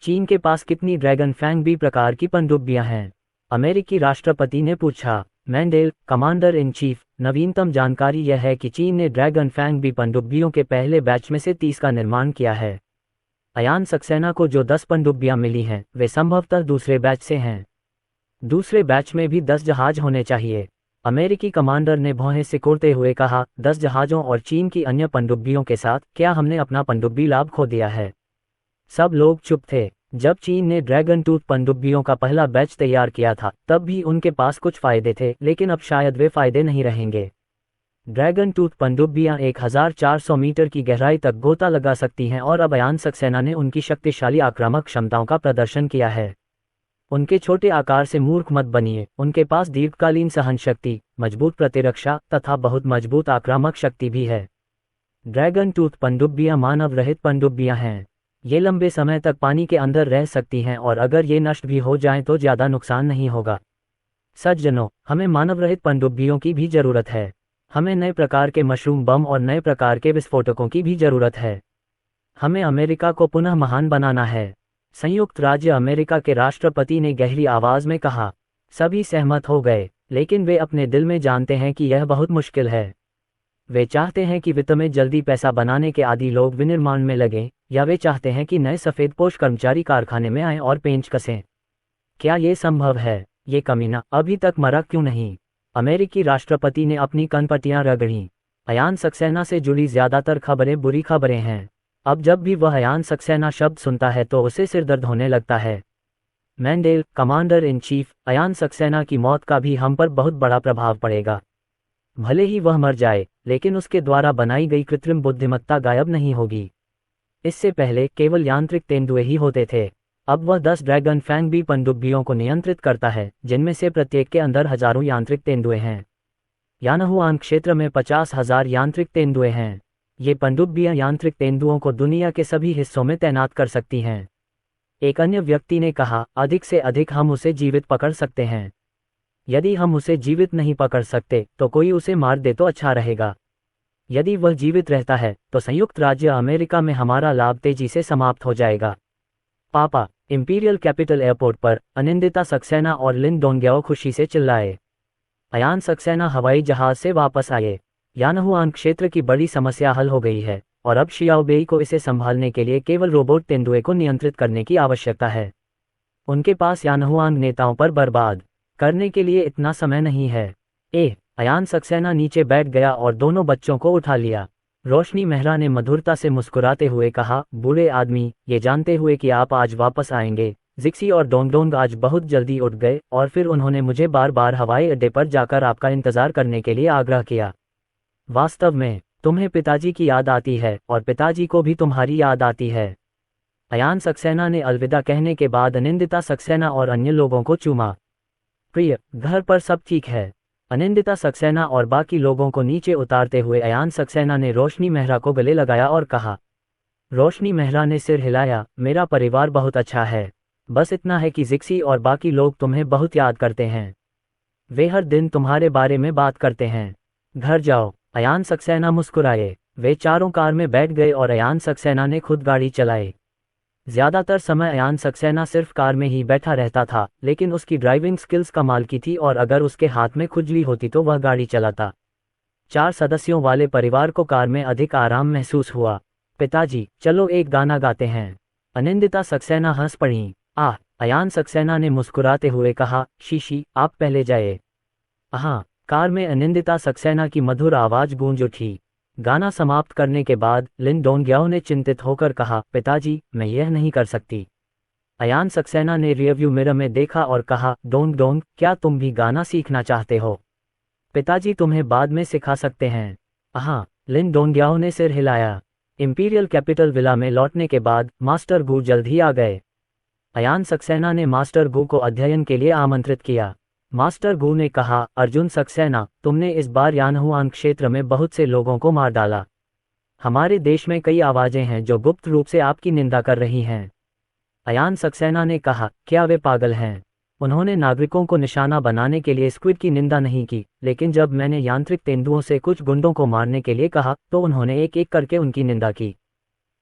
Speaker 1: चीन के पास कितनी ड्रैगन फैंग बी प्रकार की पनडुब्बियां हैं? अमेरिकी राष्ट्रपति ने पूछा। मैंडेल, कमांडर इन चीफ, नवीनतम जानकारी यह है कि चीन ने ड्रैगन फैंग बी पनडुब्बियों के पहले बैच में से 30 का निर्माण किया है। अयान सक्सेना को जो 10 पनडुब्बियां मिली हैं, वे संभवतः दूसरे बैच से हैं। दूसरे बैच में भी 10 जहाज होने चाहिए। अमेरिकी कमांडर ने भौहें सिकोड़ते हुए कहा, 10 जहाजों और चीन की अन्य पनडुब्बियों के साथ क्या हमने अपना पनडुब्बी लाभ खो दिया है? सब लोग चुप थे। जब चीन ने ड्रैगन टूथ पनडुब्बियों का पहला बैच तैयार किया था, तब भी उनके पास कुछ फायदे थे, लेकिन अब शायद वे फायदे नहीं रहेंगे। ड्रैगन टूथ पनडुब्बियां 1400 मीटर की गहराई तक गोता लगा सकती हैं और अब अयान सक्सेना ने उनकी शक्तिशाली आक्रामक क्षमताओं का प्रदर्शन किया है। उनके छोटे आकार से मूर्ख मत बनिए। उनके पास दीर्घकालीन सहन शक्ति, मजबूत प्रतिरक्षा तथा बहुत मजबूत आक्रामक शक्ति भी है। ड्रैगन टूथ पनडुब्बियां मानव रहित पनडुब्बियां हैं। ये लंबे समय तक पानी के अंदर रह सकती हैं और अगर ये नष्ट भी हो जाएं तो ज़्यादा नुकसान नहीं होगा। सज्जनों, हमें मानव रहित पनडुब्बियों की भी ज़रूरत है। हमें नए प्रकार के मशरूम बम और नए प्रकार के विस्फोटकों की भी ज़रूरत है। हमें अमेरिका को पुनः महान बनाना है। संयुक्त राज्य अमेरिका के राष्ट्रपति ने गहरी आवाज़ में कहा। सभी सहमत हो गए, लेकिन वे अपने दिल में जानते हैं कि यह बहुत मुश्किल है। वे चाहते हैं कि वित्त में जल्दी पैसा बनाने के आदी लोग विनिर्माण में लगें, या वे चाहते हैं कि नए सफ़ेदपोश कर्मचारी कारखाने में आएं और पेंच कसें। क्या ये संभव है? ये कमीना अभी तक मरा क्यों नहीं? अमेरिकी राष्ट्रपति ने अपनी कनपटियां रगड़ीं। अयान सक्सेना से जुड़ी ज़्यादातर खबरें बुरी खबरें हैं। अब जब भी वह अयान सक्सेना शब्द सुनता है तो उसे सिरदर्द होने लगता है। Mandel, commander in chief, Ayan Saxena की मौत का भी हम पर बहुत बड़ा प्रभाव पड़ेगा। भले ही वह मर जाए, लेकिन उसके द्वारा बनाई गई कृत्रिम बुद्धिमत्ता गायब नहीं होगी। इससे पहले केवल यांत्रिक तेंदुए ही होते थे। अब वह 10 ड्रैगन फैंग बी पनडुब्बियों को नियंत्रित करता है, जिनमें से प्रत्येक के अंदर हजारों यांत्रिक तेंदुए हैं। यानहुआन क्षेत्र में 50,000 यांत्रिक तेंदुए हैं। ये पनडुब्बियां यांत्रिक तेंदुओं को दुनिया के सभी हिस्सों में तैनात कर सकती हैं। एक अन्य व्यक्ति ने कहा, अधिक से अधिक हम उसे जीवित पकड़ सकते हैं। यदि हम उसे जीवित नहीं पकड़ सकते तो कोई उसे मार दे तो अच्छा रहेगा। यदि वह जीवित रहता है तो संयुक्त राज्य अमेरिका में हमारा लाभ तेजी से समाप्त हो जाएगा। पापा, इंपीरियल कैपिटल एयरपोर्ट पर अनिंदिता सक्सेना और लिन डोंग्याओ खुशी से चिल्लाए। अयान सक्सेना हवाई जहाज से वापस आए। यानहुआन क्षेत्र की बड़ी समस्या हल हो गई है और अब शियाओबेई को इसे संभालने के लिए केवल रोबोट तेंदुए को नियंत्रित करने की आवश्यकता है। उनके पास यानहुआन नेताओं पर बर्बाद करने के लिए इतना समय नहीं है। अयान सक्सेना नीचे बैठ गया और दोनों बच्चों को उठा लिया। रोशनी मेहरा ने मधुरता से मुस्कुराते हुए कहा, बूढ़े आदमी, ये जानते हुए कि आप आज वापस आएंगे, जिक्सी और डोंगडोंग आज बहुत जल्दी उठ गए और फिर उन्होंने मुझे बार बार हवाई अड्डे पर जाकर आपका इंतजार करने के लिए आग्रह किया। वास्तव में तुम्हें पिताजी की याद आती है और पिताजी को भी तुम्हारी याद आती है। अयान सक्सेना ने अलविदा कहने के बाद अनिंदिता सक्सेना और अन्य लोगों को चूमा। प्रिय, घर पर सब ठीक है। अनिंदिता सक्सेना और बाकी लोगों को नीचे उतारते हुए अयान सक्सेना ने रोशनी मेहरा को गले लगाया और कहा। रोशनी मेहरा ने सिर हिलाया, मेरा परिवार बहुत अच्छा है। बस इतना है कि जिक्सी और बाकी लोग तुम्हें बहुत याद करते हैं। वे हर दिन तुम्हारे बारे में बात करते हैं। घर जाओ। अयान सक्सेना मुस्कुराए। वे चारों कार में बैठ गए और अयान सक्सेना ने खुद गाड़ी चलाई। ज्यादातर समय अयान सक्सेना सिर्फ कार में ही बैठा रहता था, लेकिन उसकी ड्राइविंग स्किल्स कमाल की थी और अगर उसके हाथ में खुजली होती तो वह गाड़ी चलाता। 4 सदस्यों वाले परिवार को कार में अधिक आराम महसूस हुआ। पिताजी, चलो एक गाना गाते हैं। अनिंदिता सक्सेना हंस पड़ी। अयान सक्सेना ने मुस्कुराते हुए कहा, शीशी, आप पहले जाए। हाँ। कार में अनिंदिता सक्सेना की मधुर आवाज गूंज उठी। गाना समाप्त करने के बाद लिन डोंगयाओ ने चिंतित होकर कहा, पिताजी, मैं यह नहीं कर सकती। अयान सक्सेना ने रियरव्यू मिरर में देखा और कहा, डोंग, क्या तुम भी गाना सीखना चाहते हो? पिताजी तुम्हें बाद में सिखा सकते हैं। हाँ। लिन डोंगयाओ ने सिर हिलाया। इंपीरियल कैपिटल विला में लौटने के बाद मास्टर गू जल्द ही आ गए। अयान सक्सेना ने मास्टर गू को अध्ययन के लिए आमंत्रित किया। मास्टर गू ने कहा, अर्जुन सक्सेना, तुमने इस बार यानहुआन क्षेत्र में बहुत से लोगों को मार डाला। हमारे देश में कई आवाजें हैं जो गुप्त रूप से आपकी निंदा कर रही हैं। अयान सक्सेना ने कहा, क्या वे पागल हैं? उन्होंने नागरिकों को निशाना बनाने के लिए स्क्विड की निंदा नहीं की, लेकिन जब मैंने यांत्रिक तेंदुओं से कुछ गुंडों को मारने के लिए कहा तो उन्होंने एक एक करके उनकी निंदा की।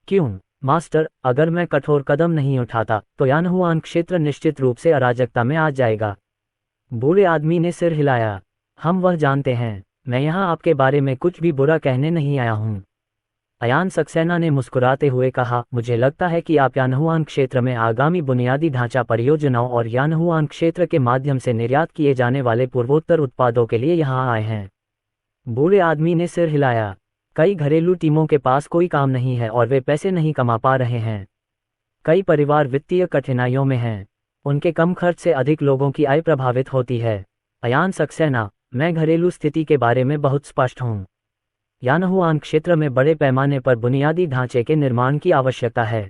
Speaker 1: क्यों मास्टर, अगर मैं कठोर कदम नहीं उठाता तो यानहुआन क्षेत्र निश्चित रूप से अराजकता में आ जाएगा। बूढ़े आदमी ने सिर हिलाया। हम वह जानते हैं। मैं यहाँ आपके बारे में कुछ भी बुरा कहने नहीं आया हूँ। अयान सक्सेना ने मुस्कुराते हुए कहा, मुझे लगता है कि आप यानहुआन क्षेत्र में आगामी बुनियादी ढांचा परियोजनाओं और यानहुआन क्षेत्र के माध्यम से निर्यात किए जाने वाले पूर्वोत्तर उत्पादों के लिए यहाँ आए हैं। बूढ़े आदमी ने सिर हिलाया। कई घरेलू टीमों के पास कोई काम नहीं है और वे पैसे नहीं कमा पा रहे हैं। कई परिवार वित्तीय कठिनाइयों में हैं। उनके कम खर्च से अधिक लोगों की आय प्रभावित होती है। अयान सक्सेना, मैं घरेलू स्थिति के बारे में बहुत स्पष्ट हूँ। यानहुआन क्षेत्र में बड़े पैमाने पर बुनियादी ढांचे के निर्माण की आवश्यकता है।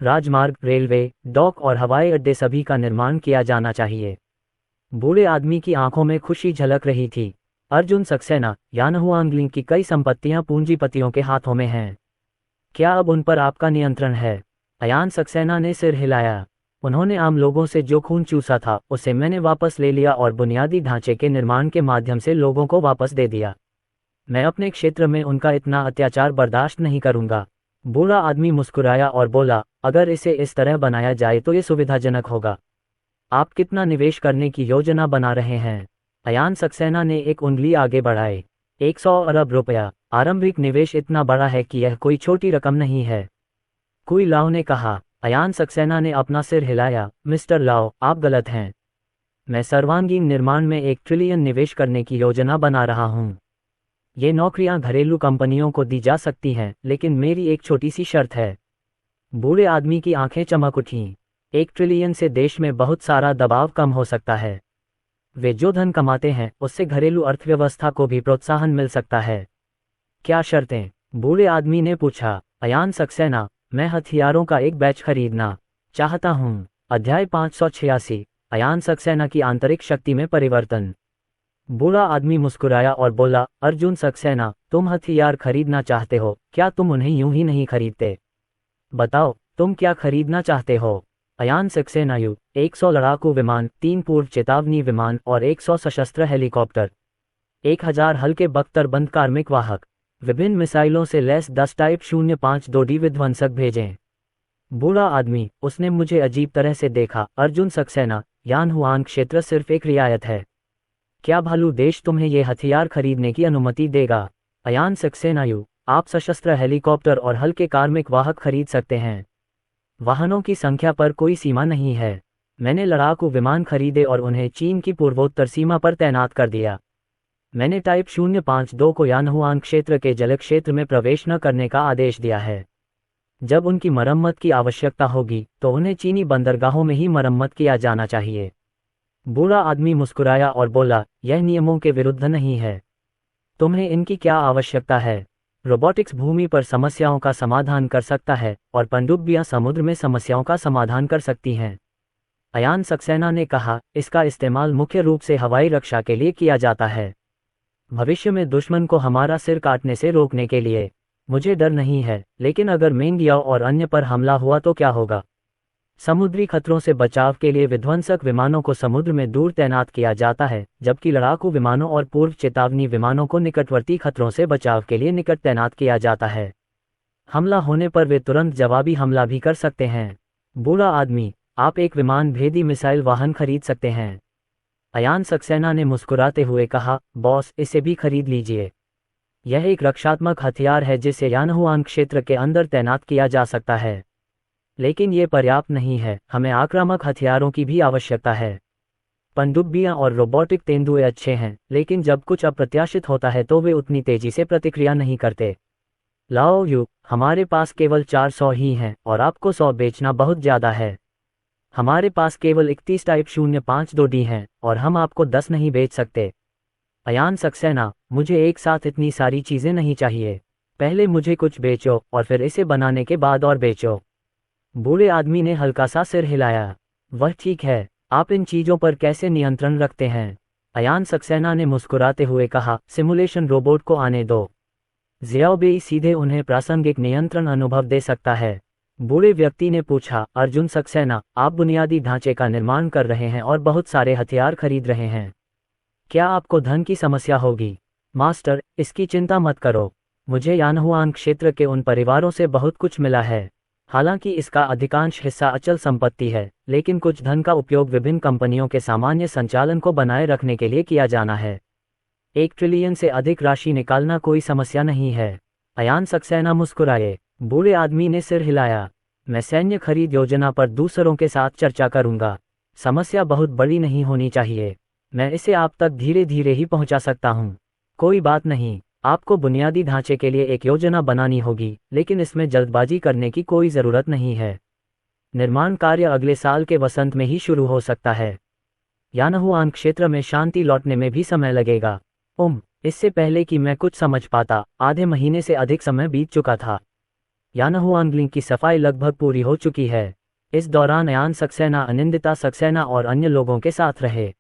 Speaker 1: राजमार्ग, रेलवे, डॉक और हवाई अड्डे सभी का निर्माण किया जाना चाहिए। बूढ़े आदमी की आंखों में खुशी झलक रही थी। अर्जुन सक्सेना, यानहुआन की कई संपत्तियां पूंजीपतियों के हाथों में हैं। क्या अब उन पर आपका नियंत्रण है? अयान सक्सेना ने सिर हिलाया। उन्होंने आम लोगों से जो खून चूसा था उसे मैंने वापस ले लिया और बुनियादी ढांचे के निर्माण के माध्यम से लोगों को वापस दे दिया। मैं अपने क्षेत्र में उनका इतना अत्याचार बर्दाश्त नहीं करूंगा। बूढ़ा आदमी मुस्कुराया और बोला, अगर इसे इस तरह बनाया जाए तो ये सुविधाजनक होगा। आप कितना निवेश करने की योजना बना रहे हैं? अयान सक्सेना ने एक उंगली आगे बढ़ाए। 100 अरब रुपया। आरंभिक निवेश इतना बड़ा है कि यह कोई छोटी रकम नहीं है। कुई लाओ ने कहा। अयान सक्सेना ने अपना सिर हिलाया। मिस्टर लाओ, आप गलत हैं। मैं सर्वांगीण निर्माण में 1 ट्रिलियन निवेश करने की योजना बना रहा हूँ। ये नौकरियां घरेलू कंपनियों को दी जा सकती हैं, लेकिन मेरी एक छोटी सी शर्त है। बूढ़े आदमी की आंखें चमक उठीं। 1 ट्रिलियन से देश में बहुत सारा दबाव कम हो सकता है। वे जो धन कमाते हैं उससे घरेलू अर्थव्यवस्था को भी प्रोत्साहन मिल सकता है। क्या शर्तें? बूढ़े आदमी ने पूछा। अयान सक्सेना, मैं हथियारों का एक बैच खरीदना चाहता हूँ। अध्याय 586। अयान सक्सेना की आंतरिक शक्ति में परिवर्तन। बूढ़ा आदमी मुस्कुराया और बोला, अर्जुन सक्सेना, तुम हथियार खरीदना चाहते हो, क्या तुम उन्हें यूं ही नहीं खरीदते? बताओ, तुम क्या खरीदना चाहते हो? अयान सक्सेना 100 लड़ाकू विमान, 3 पूर्व चेतावनी विमान और 100 सशस्त्र हेलीकॉप्टर, 1000 हल्के बख्तरबंद कार्मिक वाहक, विभिन्न मिसाइलों से लैस 10 टाइप 052D विध्वंसक भेजें। बूढ़ा आदमी, उसने मुझे अजीब तरह से देखा। अर्जुन सक्सेना, यानहुआन क्षेत्र सिर्फ एक रियायत है। क्या भालू देश तुम्हें ये हथियार खरीदने की अनुमति देगा? अयान सक्सेना, आप सशस्त्र हेलीकॉप्टर और हल्के कार्मिक वाहक खरीद सकते हैं। वाहनों की संख्या पर कोई सीमा नहीं है। मैंने लड़ाकू विमान खरीदे और उन्हें चीन की पूर्वोत्तर सीमा पर तैनात कर दिया। मैंने टाइप 052 को यानहुआन क्षेत्र के जल क्षेत्र में प्रवेश न करने का आदेश दिया है। जब उनकी मरम्मत की आवश्यकता होगी तो उन्हें चीनी बंदरगाहों में ही मरम्मत किया जाना चाहिए। बूढ़ा आदमी मुस्कुराया और बोला, यह नियमों के विरुद्ध नहीं है। तुम्हें इनकी क्या आवश्यकता है? रोबोटिक्स भूमि पर समस्याओं का समाधान कर सकता है और पनडुब्बियां समुद्र में समस्याओं का समाधान कर सकती हैं। अयान सक्सेना ने कहा, इसका इस्तेमाल मुख्य रूप से हवाई रक्षा के लिए किया जाता है, भविष्य में दुश्मन को हमारा सिर काटने से रोकने के लिए। मुझे डर नहीं है, लेकिन अगर मेंगियाओ और अन्य पर हमला हुआ तो क्या होगा? समुद्री खतरों से बचाव के लिए विध्वंसक विमानों को समुद्र में दूर तैनात किया जाता है, जबकि लड़ाकू विमानों और पूर्व चेतावनी विमानों को निकटवर्ती खतरों से बचाव के लिए निकट तैनात किया जाता है। हमला होने पर वे तुरंत जवाबी हमला भी कर सकते हैं। बूढ़ा आदमी, आप एक विमान भेदी मिसाइल वाहन खरीद सकते हैं। अयान सक्सेना ने मुस्कुराते हुए कहा, बॉस, इसे भी खरीद लीजिए। यह एक रक्षात्मक हथियार है जिसे यानहुआन क्षेत्र के अंदर तैनात किया जा सकता है, लेकिन ये पर्याप्त नहीं है। हमें आक्रामक हथियारों की भी आवश्यकता है। पनडुब्बियां और रोबोटिक तेंदुए अच्छे हैं, लेकिन जब कुछ अप्रत्याशित होता है तो वे उतनी तेजी से प्रतिक्रिया नहीं करते। लाओ यू, हमारे पास केवल 400 ही हैं और आपको 100 बेचना बहुत ज़्यादा है। हमारे पास केवल 31 टाइप 052D हैं और हम आपको 10 नहीं बेच सकते। अयान सक्सेना, मुझे एक साथ इतनी सारी चीज़ें नहीं चाहिए। पहले मुझे कुछ बेचो और फिर इसे बनाने के बाद और बेचो। बूढ़े आदमी ने हल्का सा सिर हिलाया। वह ठीक है, आप इन चीज़ों पर कैसे नियंत्रण रखते हैं? अयान सक्सेना ने मुस्कुराते हुए कहा, सिमुलेशन रोबोट को आने दो। ज़ियाओबेई सीधे उन्हें प्रासंगिक नियंत्रण अनुभव दे सकता है। बूढ़े व्यक्ति ने पूछा, अर्जुन सक्सेना, आप बुनियादी ढांचे का निर्माण कर रहे हैं और बहुत सारे हथियार खरीद रहे हैं। क्या आपको धन की समस्या होगी? मास्टर, इसकी चिंता मत करो। मुझे यानहुआन क्षेत्र के उन परिवारों से बहुत कुछ मिला है। हालांकि इसका अधिकांश हिस्सा अचल संपत्ति है, लेकिन कुछ धन का उपयोग विभिन्न कंपनियों के सामान्य संचालन को बनाए रखने के लिए किया जाना है। 1 ट्रिलियन से अधिक राशि निकालना कोई समस्या नहीं है। अयान सक्सेना मुस्कुराए। बूढ़े आदमी ने सिर हिलाया। मैं सैन्य खरीद योजना पर दूसरों के साथ चर्चा करूंगा। समस्या बहुत बड़ी नहीं होनी चाहिए। मैं इसे आप तक धीरे धीरे ही पहुंचा सकता हूं। कोई बात नहीं, आपको बुनियादी ढांचे के लिए एक योजना बनानी होगी, लेकिन इसमें जल्दबाजी करने की कोई ज़रूरत नहीं है। निर्माण कार्य अगले साल के वसंत में ही शुरू हो सकता है। यानहुआन क्षेत्र में शांति लौटने में भी समय लगेगा। इससे पहले कि मैं कुछ समझ पाता, आधे महीने से अधिक समय बीत चुका था। यानहुआन की सफाई लगभग पूरी हो चुकी है। इस दौरान अयान सक्सेना, अनिंदिता सक्सेना और अन्य लोगों के साथ रहे।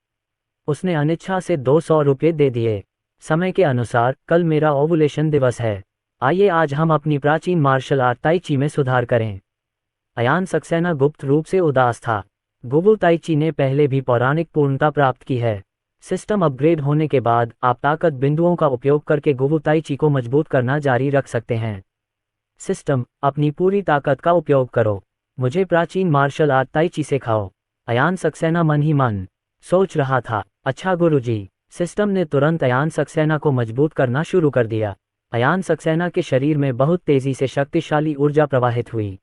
Speaker 1: उसने अनिच्छा से 200 रुपये दे दिए। समय के अनुसार कल मेरा ओवुलेशन दिवस है। आइए आज हम अपनी प्राचीन मार्शल आर्ट ताई ची में सुधार करें। अयान सक्सेना गुप्त रूप से उदास था। गुबु ताई ची ने पहले भी पौराणिक पूर्णता प्राप्त की है। सिस्टम अपग्रेड होने के बाद आप ताकत बिंदुओं का उपयोग करके गुबु ताई ची को मजबूत करना जारी रख सकते हैं। सिस्टम, अपनी पूरी ताकत का उपयोग करो। मुझे प्राचीन मार्शल आर्ट ताई ची सिखाओ। अयान सक्सेना मन ही मन सोच रहा था। अच्छा गुरुजी। सिस्टम ने तुरंत अयान सक्सेना को मजबूत करना शुरू कर दिया। अयान सक्सेना के शरीर में बहुत तेजी से शक्तिशाली ऊर्जा प्रवाहित हुई।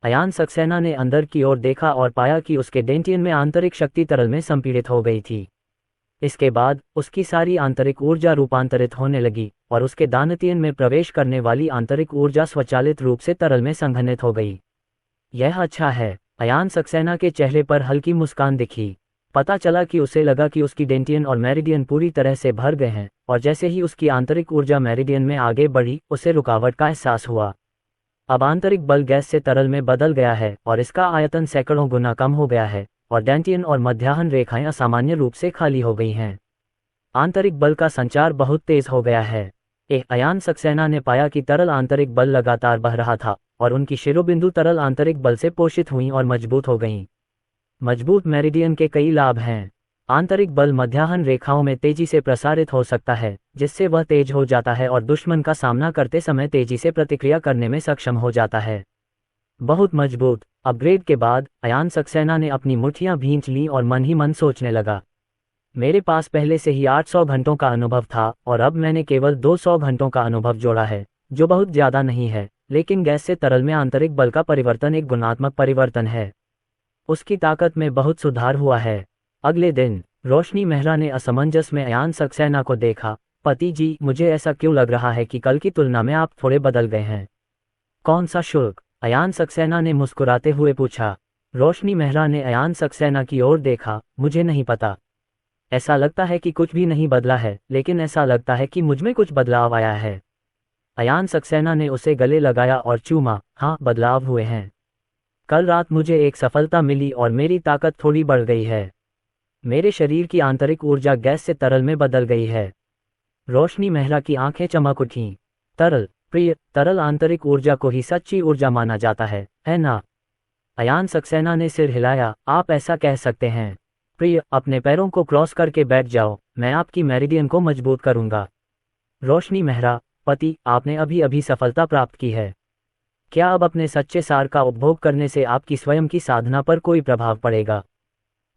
Speaker 1: अयान सक्सेना ने अंदर की ओर देखा और पाया कि उसके डेंटियन में आंतरिक शक्ति तरल में संपीड़ित हो गई थी। इसके बाद उसकी सारी आंतरिक ऊर्जा रूपांतरित होने लगी और उसके दानतियन में प्रवेश करने वाली आंतरिक ऊर्जा स्वचालित रूप से तरल में संघनित हो गई। यह अच्छा है। अयान सक्सेना के चेहरे पर हल्की मुस्कान दिखी। पता चला कि उसे लगा कि उसकी डेंटियन और मेरिडियन पूरी तरह से भर गए हैं, और जैसे ही उसकी आंतरिक ऊर्जा मेरिडियन में आगे बढ़ी, उसे रुकावट का एहसास हुआ। अब आंतरिक बल गैस से तरल में बदल गया है और इसका आयतन सैकड़ों गुना कम हो गया है, और डेंटियन और मध्याह्न रेखाएं असामान्य रूप से खाली हो गई हैं। आंतरिक बल का संचार बहुत तेज हो गया है। अयान सक्सेना ने पाया कि तरल आंतरिक बल लगातार बह रहा था और उनकी शिरोबिंदु तरल आंतरिक बल से पोषित हुईं और मजबूत हो गईं। मजबूत मेरिडियन के कई लाभ हैं। आंतरिक बल मध्याह्न रेखाओं में तेजी से प्रसारित हो सकता है, जिससे वह तेज हो जाता है और दुश्मन का सामना करते समय तेजी से प्रतिक्रिया करने में सक्षम हो जाता है। बहुत मजबूत। अपग्रेड के बाद अयान सक्सेना ने अपनी मुट्ठियां भींच लीं और मन ही मन सोचने लगा, मेरे पास पहले से ही 800 घंटों का अनुभव था और अब मैंने केवल 200 घंटों का अनुभव जोड़ा है, जो बहुत ज़्यादा नहीं है, लेकिन गैस से तरल में आंतरिक बल का परिवर्तन एक गुणात्मक परिवर्तन है। उसकी ताकत में बहुत सुधार हुआ है। अगले दिन रोशनी मेहरा ने असमंजस में अयान सक्सेना को देखा। पति जी, मुझे ऐसा क्यों लग रहा है कि कल की तुलना में आप थोड़े बदल गए हैं? कौन सा शुल्क? अयान सक्सेना ने मुस्कुराते हुए पूछा। रोशनी मेहरा ने अयान सक्सेना की ओर देखा। मुझे नहीं पता। ऐसा लगता है कि कुछ भी नहीं बदला है, लेकिन ऐसा लगता है कि मुझमें कुछ बदलाव आया है। अयान सक्सेना ने उसे गले लगाया और चूमा। हाँ, बदलाव हुए हैं। कल रात मुझे एक सफलता मिली और मेरी ताकत थोड़ी बढ़ गई है। मेरे शरीर की आंतरिक ऊर्जा गैस से तरल में बदल गई है। रोशनी मेहरा की आंखें चमक उठीं। तरल, प्रिय, तरल आंतरिक ऊर्जा को ही सच्ची ऊर्जा माना जाता है ना? अयान सक्सेना ने सिर हिलाया। आप ऐसा कह सकते हैं। प्रिय, अपने पैरों को क्रॉस करके बैठ जाओ, मैं आपकी मेरिडियन को मजबूत करूंगा। रोशनी मेहरा, पति, आपने अभी अभी सफलता प्राप्त की है। क्या अब अपने सच्चे सार का उपभोग करने से आपकी स्वयं की साधना पर कोई प्रभाव पड़ेगा?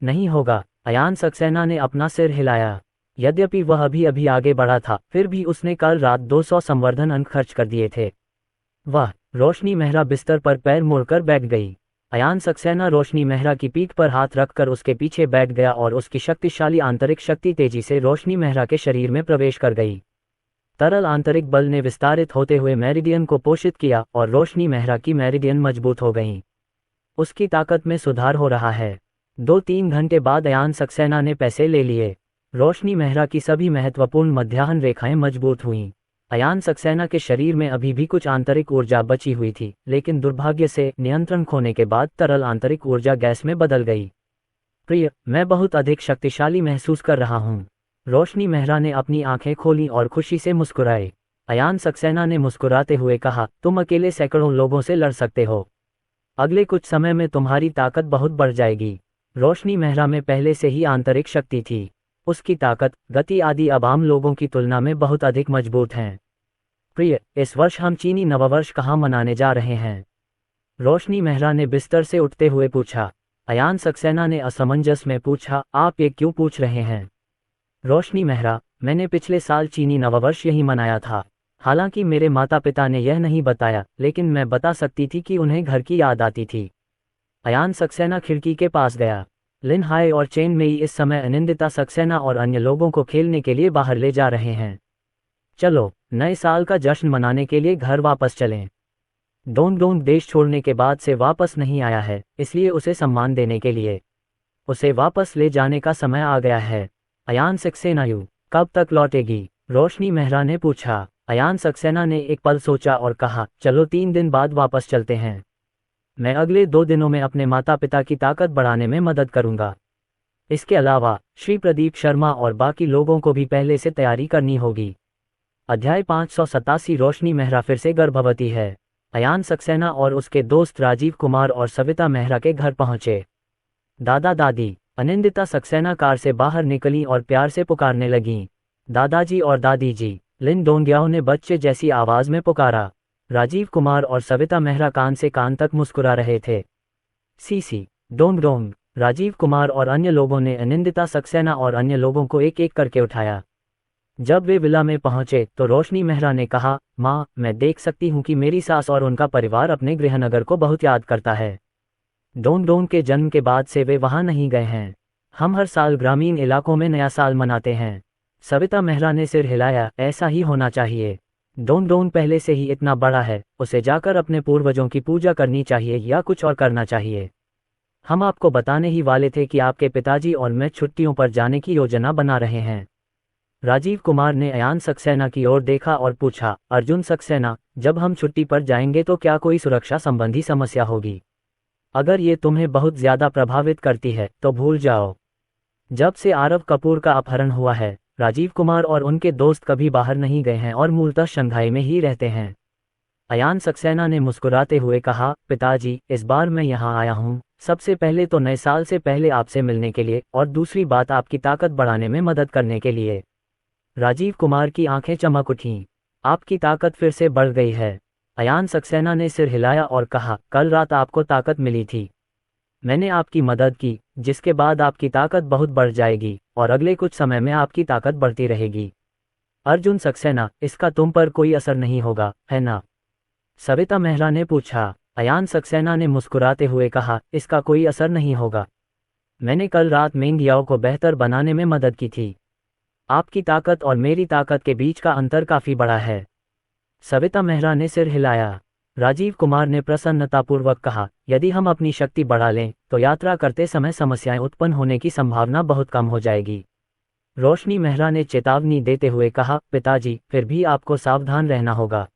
Speaker 1: नहीं होगा। अयान सक्सेना ने अपना सिर हिलाया। यद्यपि वह अभी अभी आगे बढ़ा था, फिर भी उसने कल रात 200 संवर्धन अंक खर्च कर दिए थे। वह, रोशनी मेहरा बिस्तर पर पैर मोड़कर बैठ गई। अयान सक्सेना रोशनी मेहरा की पीठ पर हाथ रखकर उसके पीछे बैठ गया और उसकी शक्तिशाली आंतरिक शक्ति तेजी से रोशनी मेहरा के शरीर में प्रवेश कर गई। तरल आंतरिक बल ने विस्तारित होते हुए मेरिडियन को पोषित किया और रोशनी मेहरा की मेरिडियन मजबूत हो गईं। उसकी ताकत में सुधार हो रहा है। 2-3 घंटे बाद अयान सक्सेना ने पैसे ले लिए। रोशनी मेहरा की सभी महत्वपूर्ण मध्याह्न रेखाएं मजबूत हुईं। अयान सक्सेना के शरीर में अभी भी कुछ आंतरिक ऊर्जा बची हुई थी, लेकिन दुर्भाग्य से नियंत्रण खोने के बाद तरल आंतरिक ऊर्जा गैस में बदल गई। प्रिय, मैं बहुत अधिक शक्तिशाली महसूस कर रहा हूँ। रोशनी मेहरा ने अपनी आंखें खोलीं और खुशी से मुस्कुराए। अयान सक्सेना ने मुस्कुराते हुए कहा, तुम अकेले सैकड़ों लोगों से लड़ सकते हो। अगले कुछ समय में तुम्हारी ताकत बहुत बढ़ जाएगी। रोशनी मेहरा में पहले से ही आंतरिक शक्ति थी। उसकी ताकत, गति आदि अब आम लोगों की तुलना में बहुत अधिक मजबूत हैं। प्रिय, इस वर्ष हम चीनी नववर्ष कहाँ मनाने जा रहे हैं? रोशनी मेहरा ने बिस्तर से उठते हुए पूछा। अयान सक्सेना ने असमंजस में पूछा, आप ये क्यों पूछ रहे हैं? रोशनी मेहरा, मैंने पिछले साल चीनी नववर्ष यही मनाया था। हालांकि मेरे माता पिता ने यह नहीं बताया, लेकिन मैं बता सकती थी कि उन्हें घर की याद आती थी। अयान सक्सेना खिड़की के पास गया। लिन हाय और चेन मेई इस समय अनिंदिता सक्सेना और अन्य लोगों को खेलने के लिए बाहर ले जा रहे हैं। चलो, नए साल का जश्न मनाने के लिए घर वापस चलें। डोंग डोंग देश छोड़ने के बाद से वापस नहीं आया है, इसलिए उसे सम्मान देने के लिए उसे वापस ले जाने का समय आ गया है। अयान सक्सेना कब तक लौटेगी? रोशनी मेहरा ने पूछा। अयान सक्सेना ने एक पल सोचा और कहा, चलो 3 दिन बाद वापस चलते हैं। मैं अगले 2 दिनों में अपने माता पिता की ताकत बढ़ाने में मदद करूंगा। इसके अलावा श्री प्रदीप शर्मा और बाकी लोगों को भी पहले से तैयारी करनी होगी। अध्याय 587। रोशनी मेहरा फिर से गर्भवती है। अयान सक्सेना और उसके दोस्त राजीव कुमार और सविता मेहरा के घर पहुंचे। दादा दादी। अनिंदिता सक्सेना कार से बाहर निकली और प्यार से पुकारने लगीं, दादाजी और दादी जी। लिन डोंगियाओ ने बच्चे जैसी आवाज में पुकारा। राजीव कुमार और सविता मेहरा कान से कान तक मुस्कुरा रहे थे। सीसी, डोंग डोंग। राजीव कुमार और अन्य लोगों ने अनिंदिता सक्सेना और अन्य लोगों को एक एक करके उठाया। जब वे विला में पहुंचे तो रोशनी मेहरा ने कहा, माँ, मैं देख सकती हूँ कि मेरी सास और उनका परिवार अपने गृहनगर को बहुत याद करता है। डोंग डोंग के जन्म के बाद से वे वहां नहीं गए हैं। हम हर साल ग्रामीण इलाकों में नया साल मनाते हैं। सविता मेहरा ने सिर हिलाया। ऐसा ही होना चाहिए। डोंग डोंग पहले से ही इतना बड़ा है, उसे जाकर अपने पूर्वजों की पूजा करनी चाहिए या कुछ और करना चाहिए। हम आपको बताने ही वाले थे कि आपके पिताजी और मैं छुट्टियों पर जाने की योजना बना रहे हैं। राजीव कुमार ने अयान सक्सेना की ओर देखा और पूछा, अर्जुन सक्सेना, जब हम छुट्टी पर जाएंगे तो क्या कोई सुरक्षा संबंधी समस्या होगी? अगर ये तुम्हें बहुत ज्यादा प्रभावित करती है तो भूल जाओ। जब से आरव कपूर का अपहरण हुआ है, राजीव कुमार और उनके दोस्त कभी बाहर नहीं गए हैं और मूलतः शंघाई में ही रहते हैं। अयान सक्सेना ने मुस्कुराते हुए कहा, पिताजी, इस बार मैं यहाँ आया हूँ सबसे पहले तो नए साल से पहले आपसे मिलने के लिए, और दूसरी बात आपकी ताकत बढ़ाने में मदद करने के लिए। राजीव कुमार की आंखें चमक उठीं। आपकी ताकत फिर से बढ़ गई है। अयान सक्सेना ने सिर हिलाया और कहा, कल रात आपको ताकत मिली थी। मैंने आपकी मदद की, जिसके बाद आपकी ताकत बहुत बढ़ जाएगी और अगले कुछ समय में आपकी ताकत बढ़ती रहेगी। अर्जुन सक्सेना, इसका तुम पर कोई असर नहीं होगा, है ना? सविता मेहरा ने पूछा। अयान सक्सेना ने मुस्कुराते हुए कहा, इसका कोई असर नहीं होगा। मैंने कल रात मेंगियाओ को बेहतर बनाने में मदद की थी। आपकी ताकत और मेरी ताकत के बीच का अंतर काफी बड़ा है। सविता मेहरा ने सिर हिलाया। राजीव कुमार ने प्रसन्नतापूर्वक कहा, यदि हम अपनी शक्ति बढ़ा लें तो यात्रा करते समय समस्याएं उत्पन्न होने की संभावना बहुत कम हो जाएगी। रोशनी मेहरा ने चेतावनी देते हुए कहा, पिताजी, फिर भी आपको सावधान रहना होगा।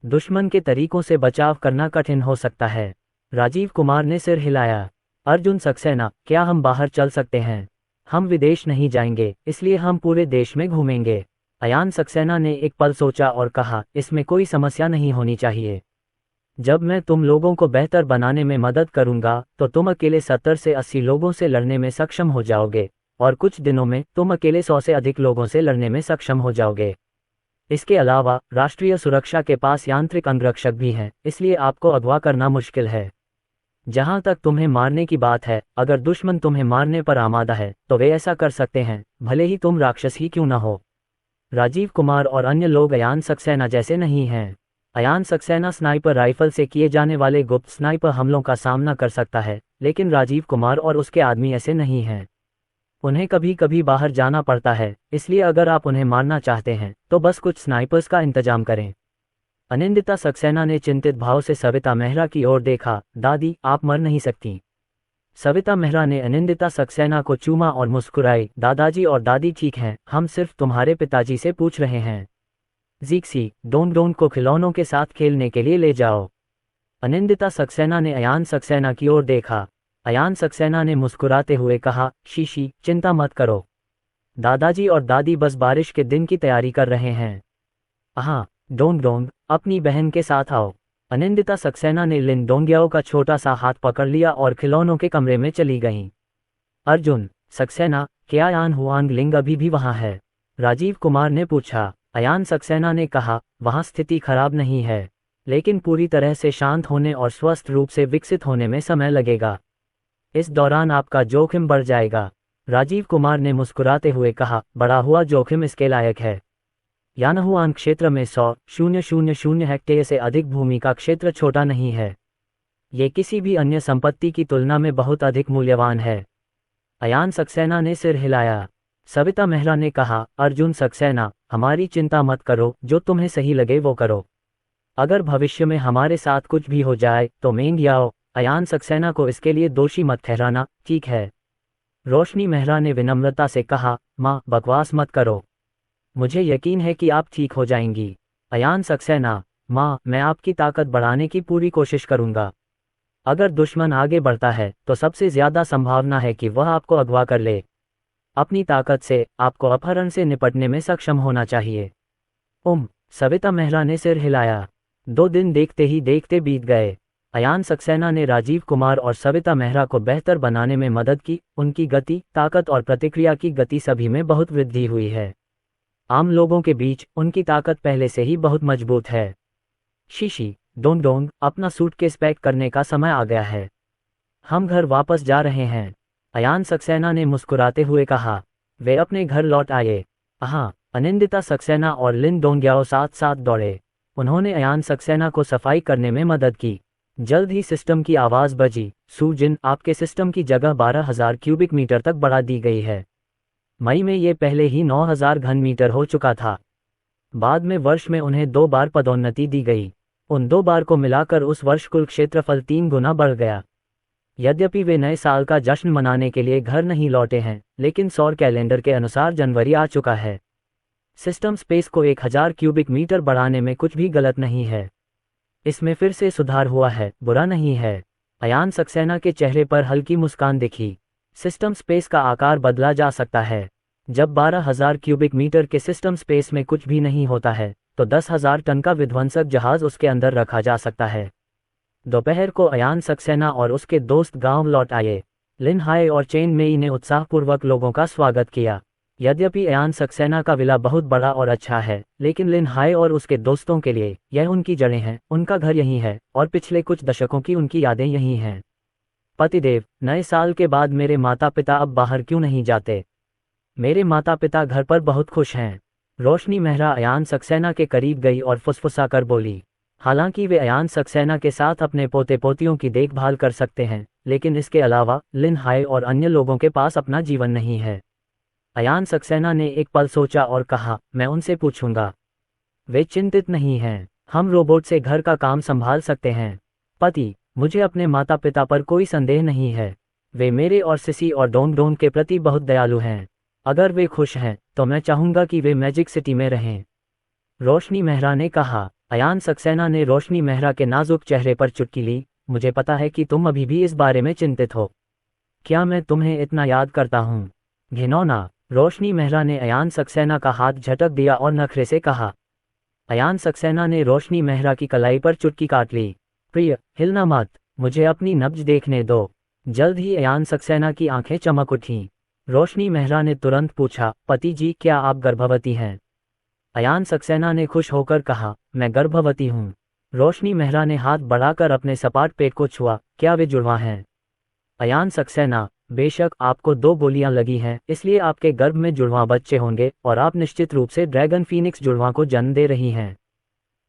Speaker 1: दुश्मन के तरीकों से बचाव करना कठिन हो सकता है। राजीव कुमार ने सिर हिलाया। अर्जुन सक्सेना, क्या हम बाहर चल सकते हैं? हम विदेश नहीं जाएंगे, इसलिए हम पूरे देश में घूमेंगे। अयान सक्सेना ने एक पल सोचा और कहा, इसमें कोई समस्या नहीं होनी चाहिए। जब मैं तुम लोगों को बेहतर बनाने में मदद करूंगा तो तुम अकेले 70 से 80 लोगों से लड़ने में सक्षम हो जाओगे, और कुछ दिनों में तुम अकेले 100 से अधिक लोगों से लड़ने में सक्षम हो जाओगे। इसके अलावा राष्ट्रीय सुरक्षा के पास यांत्रिक अंगरक्षक भी हैं, इसलिए आपको अगवा करना मुश्किल है। जहां तक तुम्हें मारने की बात है, अगर दुश्मन तुम्हें मारने पर आमादा है तो वे ऐसा कर सकते हैं, भले ही तुम राक्षस ही क्यों न हो। राजीव कुमार और अन्य लोग अयान सक्सेना जैसे नहीं हैं। अयान सक्सेना स्नाइपर राइफल से किए जाने वाले गुप्त स्नाइपर हमलों का सामना कर सकता है, लेकिन राजीव कुमार और उसके आदमी ऐसे नहीं हैं। उन्हें कभी कभी बाहर जाना पड़ता है, इसलिए अगर आप उन्हें मारना चाहते हैं तो बस कुछ स्नाइपर्स का इंतजाम करें। अनिंदिता सक्सेना ने चिंतित भाव से सविता मेहरा की ओर देखा। दादी, आप मर नहीं सकती। सविता मेहरा ने अनिंदिता सक्सेना को चूमा और मुस्कुराई। दादाजी और दादी ठीक हैं, हम सिर्फ तुम्हारे पिताजी से पूछ रहे हैं। जीक्सी, डोंट को खिलौनों के साथ खेलने के लिए ले जाओ। अनिंदिता सक्सेना ने अयान सक्सेना की ओर देखा। अयान सक्सेना ने मुस्कुराते हुए कहा, शीशी, चिंता मत करो। दादाजी और दादी बस बारिश के दिन की तैयारी कर रहे हैं। हाँ, डोंग, अपनी बहन के साथ आओ। अनिंदिता सक्सेना ने लिन डोंगियाओ का छोटा सा हाथ पकड़ लिया और खिलौनों के कमरे में चली गईं। अर्जुन सक्सेना, क्या यान हुआंग लिंग अभी भी वहां है? राजीव कुमार ने पूछा। अयान सक्सेना ने कहा, वहां स्थिति खराब नहीं है, लेकिन पूरी तरह से शांत होने और स्वस्थ रूप से विकसित होने में समय लगेगा। इस दौरान आपका जोखिम बढ़ जाएगा। राजीव कुमार ने मुस्कुराते हुए कहा, बढ़ा हुआ जोखिम इसके लायक है। यानहुआन क्षेत्र में 100,000 हेक्टेयर से अधिक भूमि का क्षेत्र छोटा नहीं है। ये किसी भी अन्य संपत्ति की तुलना में बहुत अधिक मूल्यवान है। अयान सक्सेना ने सिर हिलाया। सविता मेहरा ने कहा, अर्जुन सक्सेना, हमारी चिंता मत करो, जो तुम्हें सही लगे वो करो। अगर भविष्य में हमारे साथ कुछ भी हो जाए तो मेंग याओ, अयान सक्सेना को इसके लिए दोषी मत ठहराना, ठीक है? रोशनी मेहरा ने विनम्रता से कहा, माँ, बकवास मत करो, मुझे यकीन है कि आप ठीक हो जाएंगी। अयान सक्सेना, माँ, मैं आपकी ताकत बढ़ाने की पूरी कोशिश करूंगा। अगर दुश्मन आगे बढ़ता है तो सबसे ज्यादा संभावना है कि वह आपको अगवा कर ले। अपनी ताकत से आपको अपहरण से निपटने में सक्षम होना चाहिए। सविता मेहरा ने सिर हिलाया। 2 दिन देखते ही देखते बीत गए। अयान सक्सेना ने राजीव कुमार और सविता मेहरा को बेहतर बनाने में मदद की। उनकी गति, ताकत और प्रतिक्रिया की गति सभी में बहुत वृद्धि हुई है। आम लोगों के बीच उनकी ताकत पहले से ही बहुत मजबूत है। शीशी, डोंग, अपना सूटकेस पैक करने का समय आ गया है। हम घर वापस जा रहे हैं। अयान सक्सेना ने मुस्कुराते हुए कहा। वे अपने घर लौट आए। हाँ, अनिंदिता सक्सेना और लिन डोंगियाओ साथ साथ दौड़े। उन्होंने अयान सक्सेना को सफाई करने में मदद की। जल्द ही सिस्टम की आवाज़ बजी। सूजिन, आपके सिस्टम की जगह 12,000 क्यूबिक मीटर तक बढ़ा दी गई है। मई में ये पहले ही 9,000 घन मीटर हो चुका था। बाद में वर्ष में उन्हें 2 बार पदोन्नति दी गई। उन 2 बार को मिलाकर उस वर्ष कुल क्षेत्रफल 3 गुना बढ़ गया। यद्यपि वे नए साल का जश्न मनाने के लिए घर नहीं लौटे हैं, लेकिन सौर कैलेंडर के अनुसार जनवरी आ चुका है। सिस्टम स्पेस को 1000 क्यूबिक मीटर बढ़ाने में कुछ भी गलत नहीं है। इसमें फिर से सुधार हुआ है, बुरा नहीं है। अयान सक्सेना के चेहरे पर हल्की मुस्कान दिखी। सिस्टम स्पेस का आकार बदला जा सकता है। जब 12,000 क्यूबिक मीटर के सिस्टम स्पेस में कुछ भी नहीं होता है तो 10,000 टन का विध्वंसक जहाज उसके अंदर रखा जा सकता है। दोपहर को अयान सक्सेना और उसके दोस्त गांव लौट आए। लिन हाई और चेन मेई ने उत्साहपूर्वक लोगों का स्वागत किया। यद्यपि अयान सक्सेना का विला बहुत बड़ा और अच्छा है, लेकिन लिन हाई और उसके दोस्तों के लिए यह उनकी जड़ें हैं, उनका घर यहीं है और पिछले कुछ दशकों की उनकी यादें यहीं हैं। पतिदेव, नए साल के बाद मेरे माता पिता अब बाहर क्यों नहीं जाते? मेरे माता पिता घर पर बहुत खुश हैं। रोशनी मेहरा अयान सक्सेना के करीब गई और फुसफुसा कर बोली। हालांकि वे अयान सक्सेना के साथ अपने पोते पोतियों की देखभाल कर सकते हैं, लेकिन इसके अलावा लिन हाई और अन्य लोगों के पास अपना जीवन नहीं है। अयान सक्सेना ने एक पल सोचा और कहा, मैं उनसे पूछूंगा। वे चिंतित नहीं हैं। हम रोबोट से घर का काम संभाल सकते हैं। पति, मुझे अपने माता पिता पर कोई संदेह नहीं है। वे मेरे और सिसी और डोंग डोंग के प्रति बहुत दयालु हैं। अगर वे खुश हैं तो मैं चाहूँगा कि वे मैजिक सिटी में रहें। रोशनी मेहरा ने कहा। अयान सक्सेना ने रोशनी मेहरा के नाजुक चेहरे पर चुटकी ली। मुझे पता है कि तुम अभी भी इस बारे में चिंतित हो। क्या मैं तुम्हें इतना याद करता हूँ? घिनौना। रोशनी मेहरा ने अयान सक्सेना का हाथ झटक दिया और नखरे से कहा। अयान सक्सेना ने रोशनी मेहरा की कलाई पर चुटकी काट ली। प्रिय, हिलना मत, मुझे अपनी नब्ज देखने दो। जल्द ही अयान सक्सेना की आंखें चमक उठीं। रोशनी मेहरा ने तुरंत पूछा, पति जी, क्या आप गर्भवती हैं? अयान सक्सेना ने खुश होकर कहा, मैं गर्भवती हूँ। रोशनी मेहरा ने हाथ बढ़ाकर अपने सपाट पेट को छुआ। क्या वे जुड़वा हैं? अयान सक्सेना, बेशक आपको 2 गोलियां लगी हैं, इसलिए आपके गर्भ में जुड़वा बच्चे होंगे और आप निश्चित रूप से ड्रैगन फीनिक्स जुड़वा को जन्म दे रही हैं।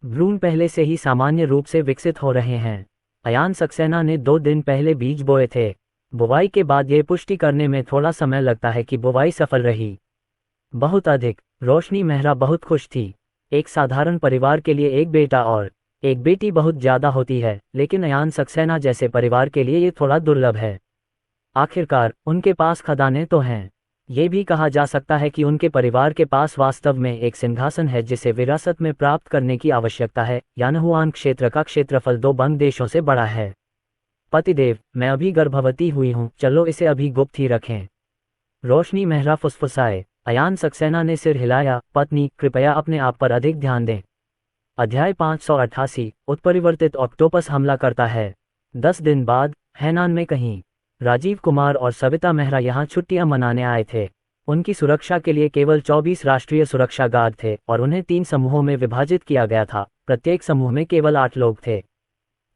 Speaker 1: भ्रूण पहले से ही सामान्य रूप से विकसित हो रहे हैं। अयान सक्सेना ने 2 दिन पहले बीज बोए थे। बुवाई के बाद ये पुष्टि करने में थोड़ा समय लगता है कि बुवाई सफल रही। बहुत अधिक। रोशनी मेहरा बहुत खुश थी। एक साधारण परिवार के लिए एक बेटा और एक बेटी बहुत ज्यादा होती है, लेकिन अयान सक्सेना जैसे परिवार के लिए ये थोड़ा दुर्लभ है। आखिरकार उनके पास खदानें तो हैं। ये भी कहा जा सकता है कि उनके परिवार के पास वास्तव में एक सिंहासन है जिसे विरासत में प्राप्त करने की आवश्यकता है। यानहुआन क्षेत्र का क्षेत्रफल 2 बंग देशों से बड़ा है। पतिदेव, मैं अभी गर्भवती हुई हूँ, चलो इसे अभी गुप्त ही रखें। रोशनी मेहरा फुसफुसाए। अयान सक्सेना ने सिर हिलाया। पत्नी, कृपया अपने आप पर अधिक ध्यान दें। अध्याय 588। उत्परिवर्तित ऑक्टोपस हमला करता है। 10 दिन बाद हैनान में कहीं राजीव कुमार और सविता मेहरा यहाँ छुट्टियां मनाने आए थे। उनकी सुरक्षा के लिए केवल 24 राष्ट्रीय सुरक्षा गार्ड थे और उन्हें 3 समूहों में विभाजित किया गया था। प्रत्येक समूह में केवल 8 लोग थे,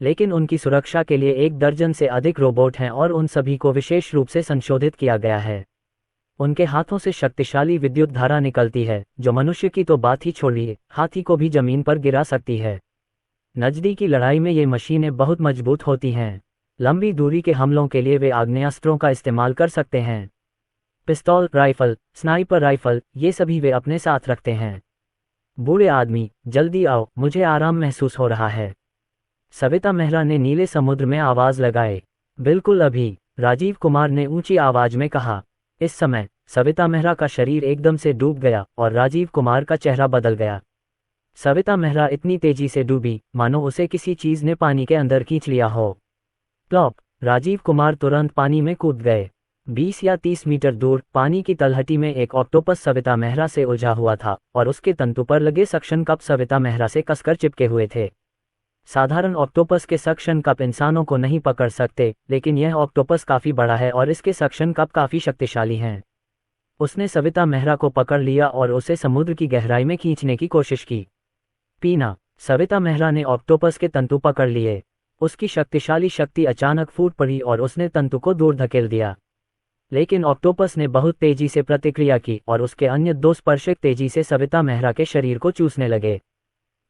Speaker 1: लेकिन उनकी सुरक्षा के लिए 1 दर्जन से अधिक रोबोट हैं और उन सभी को विशेष रूप से संशोधित किया गया है। उनके हाथों से शक्तिशाली विद्युत धारा निकलती है जो मनुष्य की तो बात ही छोड़िए, हाथी को भी जमीन पर गिरा सकती है। नजदीकी लड़ाई में ये मशीनें बहुत मजबूत होती हैं। लंबी दूरी के हमलों के लिए वे आग्नेयास्त्रों का इस्तेमाल कर सकते हैं। पिस्तौल, राइफल, स्नाइपर राइफल, ये सभी वे अपने साथ रखते हैं। बूढ़े आदमी, जल्दी आओ, मुझे आराम महसूस हो रहा है। सविता मेहरा ने नीले समुद्र में आवाज लगाए। बिल्कुल अभी, राजीव कुमार ने ऊंची आवाज में कहा। इस समय सविता मेहरा का शरीर एकदम से डूब गया और राजीव कुमार का चेहरा बदल गया। सविता मेहरा इतनी तेजी से डूबी मानो उसे किसी चीज ने पानी के अंदर खींच लिया हो। प्लॉप! राजीव कुमार तुरंत पानी में कूद गए। 20 या 30 मीटर दूर पानी की तलहटी में एक ऑक्टोपस सविता मेहरा से उलझा हुआ था और उसके तंतु पर लगे सक्शन कप सविता मेहरा से कसकर चिपके हुए थे। साधारण ऑक्टोपस के सक्शन कप इंसानों को नहीं पकड़ सकते, लेकिन यह ऑक्टोपस काफी बड़ा है और इसके सक्शन कप काफी शक्तिशाली हैं। उसने सविता मेहरा को पकड़ लिया और उसे समुद्र की गहराई में खींचने की कोशिश की। पीना! सविता मेहरा ने ऑक्टोपस के तंतु पकड़ लिए। उसकी शक्तिशाली शक्ति अचानक फूट पड़ी और उसने तंतु को दूर धकेल दिया। लेकिन ऑक्टोपस ने बहुत तेजी से प्रतिक्रिया की और उसके अन्य 2 स्पर्शक तेजी से सविता मेहरा के शरीर को चूसने लगे।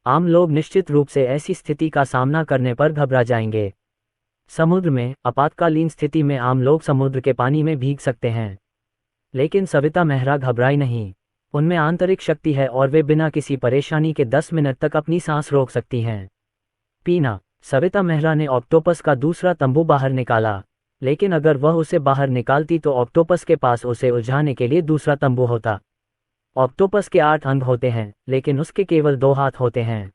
Speaker 1: आम लोग निश्चित रूप से ऐसी स्थिति का सामना करने पर घबरा जाएंगे। समुद्र में आपातकालीन स्थिति में आम लोग समुद्र के पानी में भीग सकते हैं, लेकिन सविता मेहरा घबराई नहीं। उनमें आंतरिक शक्ति है और वे बिना किसी परेशानी के 10 मिनट तक अपनी सांस रोक सकती हैं। पीना! सविता मेहरा ने ऑक्टोपस का दूसरा तंबू बाहर निकाला, लेकिन अगर वह उसे बाहर निकालती तो ऑक्टोपस के पास उसे उलझाने के लिए दूसरा तंबू होता। ऑक्टोपस के 8 अंग होते हैं, लेकिन उसके केवल 2 हाथ होते हैं।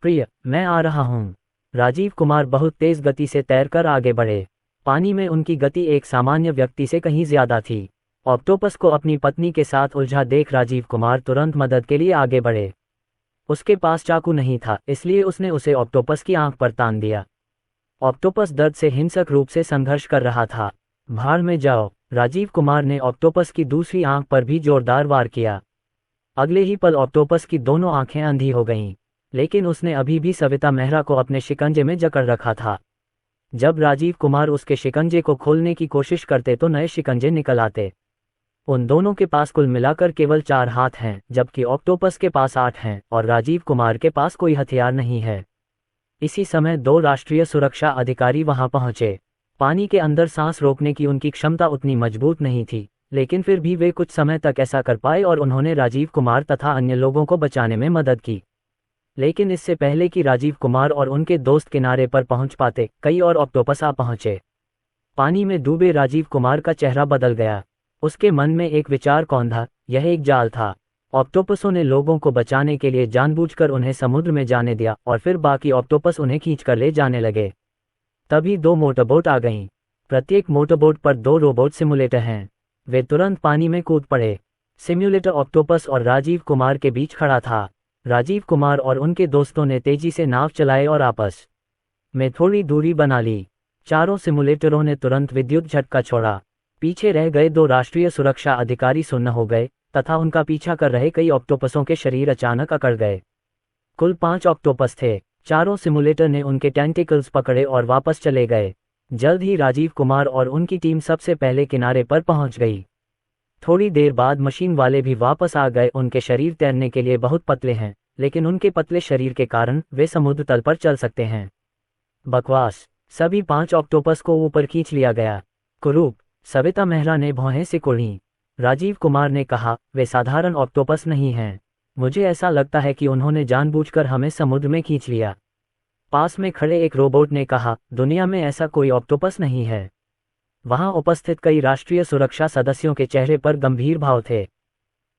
Speaker 1: प्रिय, मैं आ रहा हूँ। राजीव कुमार बहुत तेज गति से तैरकर आगे बढ़े। पानी में उनकी गति एक सामान्य व्यक्ति से कहीं ज्यादा थी। ऑक्टोपस को अपनी पत्नी के साथ उलझा देख राजीव कुमार तुरंत मदद के लिए आगे बढ़े। उसके पास चाकू नहीं था, इसलिए उसने उसे ऑक्टोपस की आंख पर तान दिया। ऑक्टोपस दर्द से हिंसक रूप से संघर्ष कर रहा था। भाड़ में जाओ! राजीव कुमार ने ऑक्टोपस की दूसरी आंख पर भी जोरदार वार किया। अगले ही पल ऑक्टोपस की दोनों आंखें अंधी हो गईं, लेकिन उसने अभी भी सविता मेहरा को अपने शिकंजे में जकड़ रखा था। जब राजीव कुमार उसके शिकंजे को खोलने की कोशिश करते तो नए शिकंजे निकल आते। उन दोनों के पास कुल मिलाकर केवल 4 हाथ हैं, जबकि ऑक्टोपस के पास 8 हैं और राजीव कुमार के पास कोई हथियार नहीं है। इसी समय 2 राष्ट्रीय सुरक्षा अधिकारी वहां पहुंचे। पानी के अंदर सांस रोकने की उनकी क्षमता उतनी मजबूत नहीं थी, लेकिन फिर भी वे कुछ समय तक ऐसा कर पाए और उन्होंने राजीव कुमार तथा अन्य लोगों को बचाने में मदद की। लेकिन इससे पहले कि राजीव कुमार और उनके दोस्त किनारे पर पहुंच पाते, कई और ऑक्टोपस आ पहुंचे। पानी में डूबे राजीव कुमार का चेहरा बदल गया। उसके मन में एक विचार कौंधा, यह एक जाल था। ऑक्टोपसों ने लोगों को बचाने के लिए जानबूझकर उन्हें समुद्र में जाने दिया और फिर बाकी ऑक्टोपस उन्हें खींचकर ले जाने लगे। तभी 2 मोटरबोट आ गईं। प्रत्येक मोटरबोट पर 2 रोबोट सिमुलेटर हैं। वे तुरंत पानी में कूद पड़े। सिम्युलेटर ऑक्टोपस और राजीव कुमार के बीच खड़ा था। राजीव कुमार और उनके दोस्तों ने तेजी से नाव चलाए और आपस में थोड़ी दूरी बना ली। चारों सिमुलेटरों ने तुरंत विद्युत झटका छोड़ा। पीछे रह गए 2 राष्ट्रीय सुरक्षा अधिकारी सुन्न हो गए तथा उनका पीछा कर रहे कई ऑक्टोपसों के शरीर अचानक अकड़ गए। कुल 5 ऑक्टोपस थे। चारों सिमुलेटर ने उनके टेंटिकल्स पकड़े और वापस चले गए। जल्द ही राजीव कुमार और उनकी टीम सबसे पहले किनारे पर पहुंच गई। थोड़ी देर बाद मशीन वाले भी वापस आ गए। उनके शरीर तैरने के लिए बहुत पतले हैं, लेकिन उनके पतले शरीर के कारण वे समुद्र तल पर चल सकते हैं। बकवास। सभी 5 ऑक्टोपस को ऊपर खींच लिया गया। कुरूप। सविता मेहरा ने भौहें सिकुड़ी। राजीव कुमार ने कहा, वे साधारण ऑक्टोपस नहीं हैं। मुझे ऐसा लगता है कि उन्होंने जानबूझकर हमें समुद्र में खींच लिया। पास में खड़े एक रोबोट ने कहा, दुनिया में ऐसा कोई ऑक्टोपस नहीं है। वहां उपस्थित कई राष्ट्रीय सुरक्षा सदस्यों के चेहरे पर गंभीर भाव थे।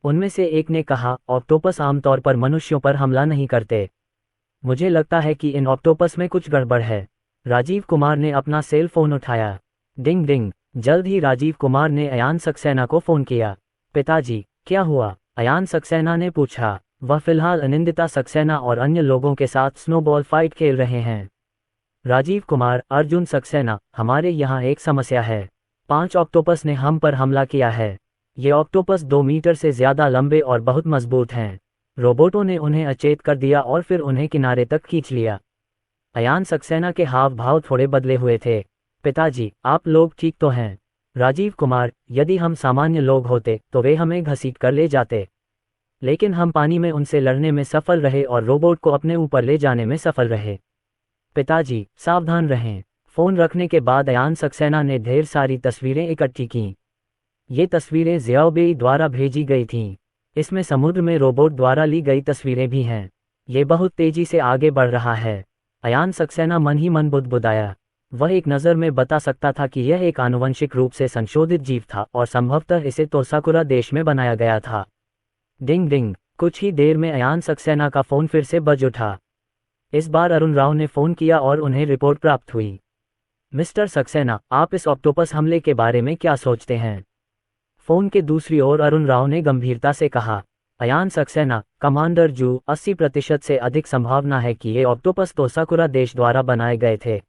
Speaker 1: उनमें से एक ने कहा, ऑक्टोपस आमतौर पर मनुष्यों पर हमला नहीं करते। मुझे लगता है कि इन ऑक्टोपस में कुछ गड़बड़ है। राजीव कुमार ने अपना सेल फोन उठाया। डिंग डिंग। जल्द ही राजीव कुमार ने अयान सक्सेना को फोन किया। पिताजी, क्या हुआ? अयान सक्सेना ने पूछा। वह फिलहाल अनिंदिता सक्सेना और अन्य लोगों के साथ स्नोबॉल फाइट खेल रहे हैं। राजीव कुमार, अर्जुन सक्सेना, हमारे यहाँ एक समस्या है। 5 ऑक्टोपस ने हम पर हमला किया है। ये ऑक्टोपस 2 मीटर से ज्यादा लंबे और बहुत मजबूत हैं। रोबोटों ने उन्हें अचेत कर दिया और फिर उन्हें किनारे तक खींच लिया। अयान सक्सेना के हाव भाव थोड़े बदले हुए थे। पिताजी, आप लोग ठीक तो हैं? राजीव कुमार, यदि हम सामान्य लोग होते तो वे हमें घसीट कर ले जाते, लेकिन हम पानी में उनसे लड़ने में सफल रहे और रोबोट को अपने ऊपर ले जाने में सफल रहे। पिताजी, सावधान रहें। फोन रखने के बाद अयान सक्सेना ने ढेर सारी तस्वीरें इकट्ठी कीं। ये तस्वीरें ज़ियाओबेई द्वारा भेजी गई थीं। इसमें समुद्र में रोबोट द्वारा ली गई तस्वीरें भी हैं। ये बहुत तेजी से आगे बढ़ रहा है। अयान सक्सेना मन ही मन बुदबुदाया। वह एक नज़र में बता सकता था कि यह एक आनुवंशिक रूप से संशोधित जीव था और संभवतः इसे तोसाकुरा देश में बनाया गया था। डिंग डिंग। कुछ ही देर में अयान सक्सेना का फोन फिर से बज उठा। इस बार अरुण राव ने फोन किया और उन्हें रिपोर्ट प्राप्त हुई। मिस्टर सक्सेना, आप इस ऑक्टोपस हमले के बारे में क्या सोचते हैं? फोन के दूसरी ओर अरुण राव ने गंभीरता से कहा। अयान सक्सेना, कमांडर जू, 80% से अधिक संभावना है कि ये ऑक्टोपस तोसाकुरा देश द्वारा बनाए गए थे।